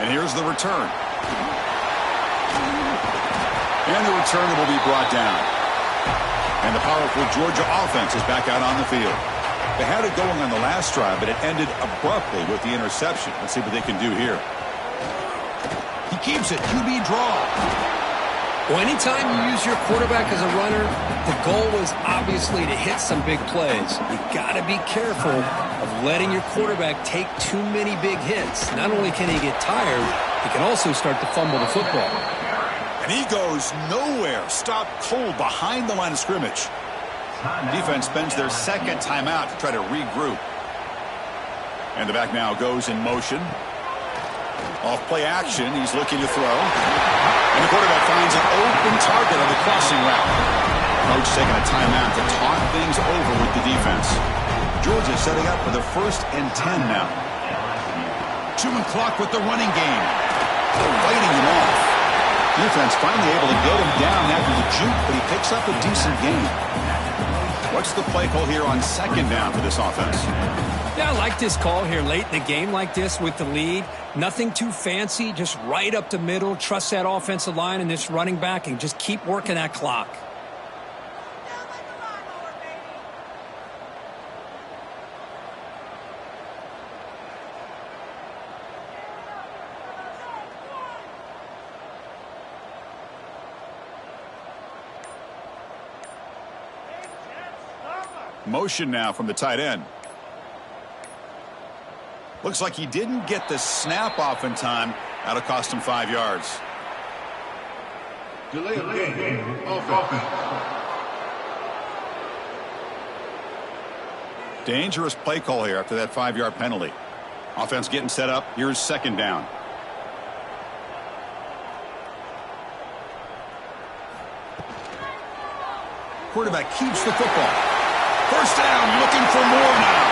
A: And here's the return. And the returner will be brought down. And the powerful Georgia offense is back out on the field. They had it going on the last drive, but it ended abruptly with the interception. Let's see what they can do here. He keeps it. QB draw.
B: Well, anytime you use your quarterback as a runner, the goal is obviously to hit some big plays. You got to be careful of letting your quarterback take too many big hits. Not only can he get tired, he can also start to fumble the football.
A: And he goes nowhere. Stopped cold behind the line of scrimmage. Defense spends their 2nd timeout to try to regroup. And the back now goes in motion. Off play action. He's looking to throw. And the quarterback finds an open target on the crossing route. Coach taking a timeout to talk things over with the defense. Georgia setting up for the 1st and 10 now. Chewing clock with the running game. They're fighting him off. Defense finally able to get him down after the juke, but he picks up a decent gain. What's the play call here on second down for this offense?
B: Yeah, I like this call here late in the game like this with the lead. Nothing too fancy, just right up the middle. Trust that offensive line and this running back and just keep working that clock.
A: Motion now from the tight end. Looks like he didn't get the snap off in time. That'll cost him 5 yards.
E: Delay of game. Offense.
A: Dangerous play call here after that 5-yard penalty. Offense getting set up. Here's second down. Quarterback keeps the football. First down, looking for more now.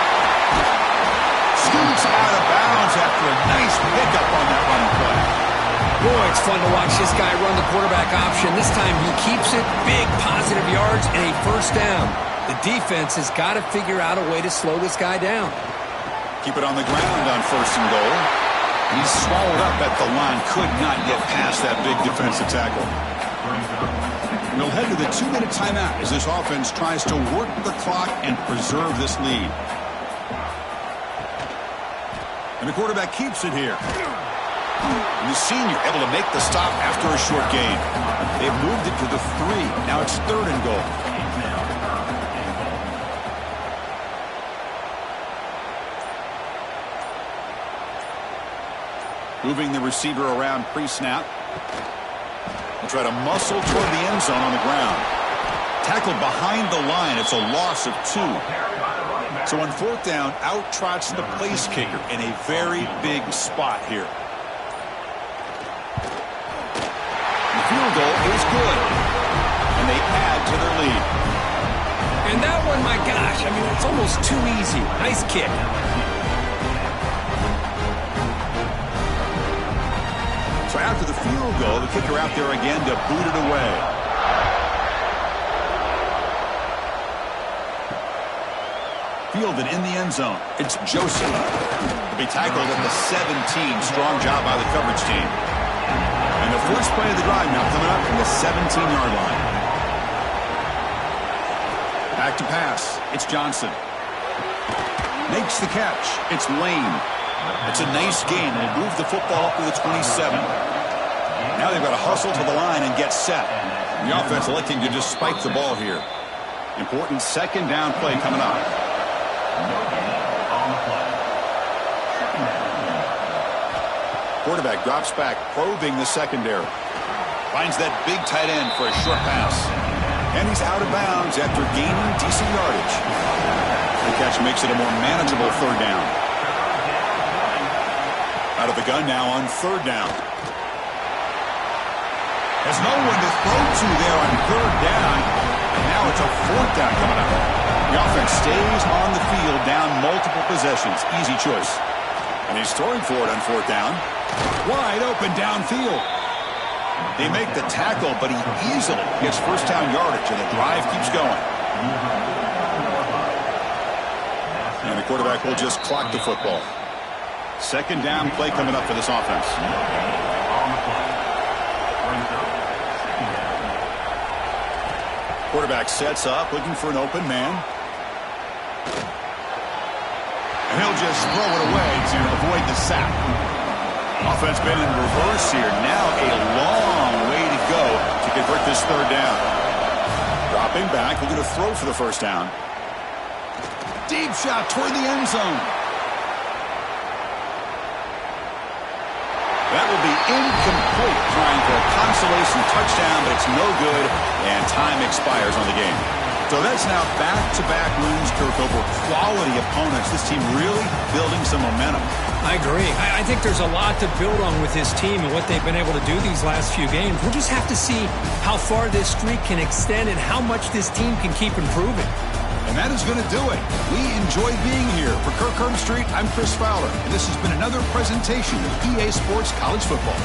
A: Scoots out of bounds after a nice pickup on that running play.
B: Boy, it's fun to watch this guy run the quarterback option. This time he keeps it, big positive yards, and a first down. The defense has got to figure out a way to slow this guy down.
A: Keep it on the ground on first and goal. He's swallowed up at the line, could not get past that big defensive tackle. We'll head to the 2-minute timeout as this offense tries to work the clock and preserve this lead. And the quarterback keeps it here. And the senior able to make the stop after a short gain. They've moved it to the 3. Now it's third and goal. Moving the receiver around pre-snap. They'll try to muscle toward the end zone on the ground. Tackled behind the line. It's a loss of 2. So on fourth down, out trots the place kicker in a very big spot here. The field goal is good. And they add to their lead.
B: And that one, my gosh, I mean, it's almost too easy. Nice kick.
A: So after the field goal, the kicker out there again to boot it away. Fielded in the end zone. It's Joseph. He'll be tackled at the 17. Strong job by the coverage team. And the first play of the drive now coming up from the 17-yard line. Back to pass. It's Johnson. Makes the catch. It's Lane. It's a nice gain. They'll move the football up to the 27. Now they've got to hustle to the line and get set. The offense electing to just spike the ball here. Important second down play coming up. Quarterback drops back, probing the secondary. Finds that big tight end for a short pass. And he's out of bounds after gaining decent yardage. The catch makes it a more manageable third down. Out of the gun now on third down. There's no one to throw to there on third down. And now it's a fourth down coming up. The offense stays on the field down multiple possessions. Easy choice. And he's throwing for it on fourth down. Wide open downfield. They make the tackle, but he easily gets first down yardage, and the drive keeps going. And the quarterback will just clock the football. Second down play coming up for this offense. Quarterback sets up, looking for an open man. And he'll just throw it away to avoid the sack. Offense been in reverse here. Now a long way to go to convert this third down. Dropping back, looking to throw for the first down. Deep shot toward the end zone. That will be incomplete, trying for a consolation touchdown, but it's no good, and time expires on the game. So that's now back-to-back wins, Kirk, over quality opponents. This team really building some momentum.
B: I agree. I think there's a lot to build on with this team and what they've been able to do these last few games. We'll just have to see how far this streak can extend and how much this team can keep improving.
A: And that is going to do it. We enjoy being here. For Kirk Herbstreit, I'm Chris Fowler, and this has been another presentation of EA Sports College Football.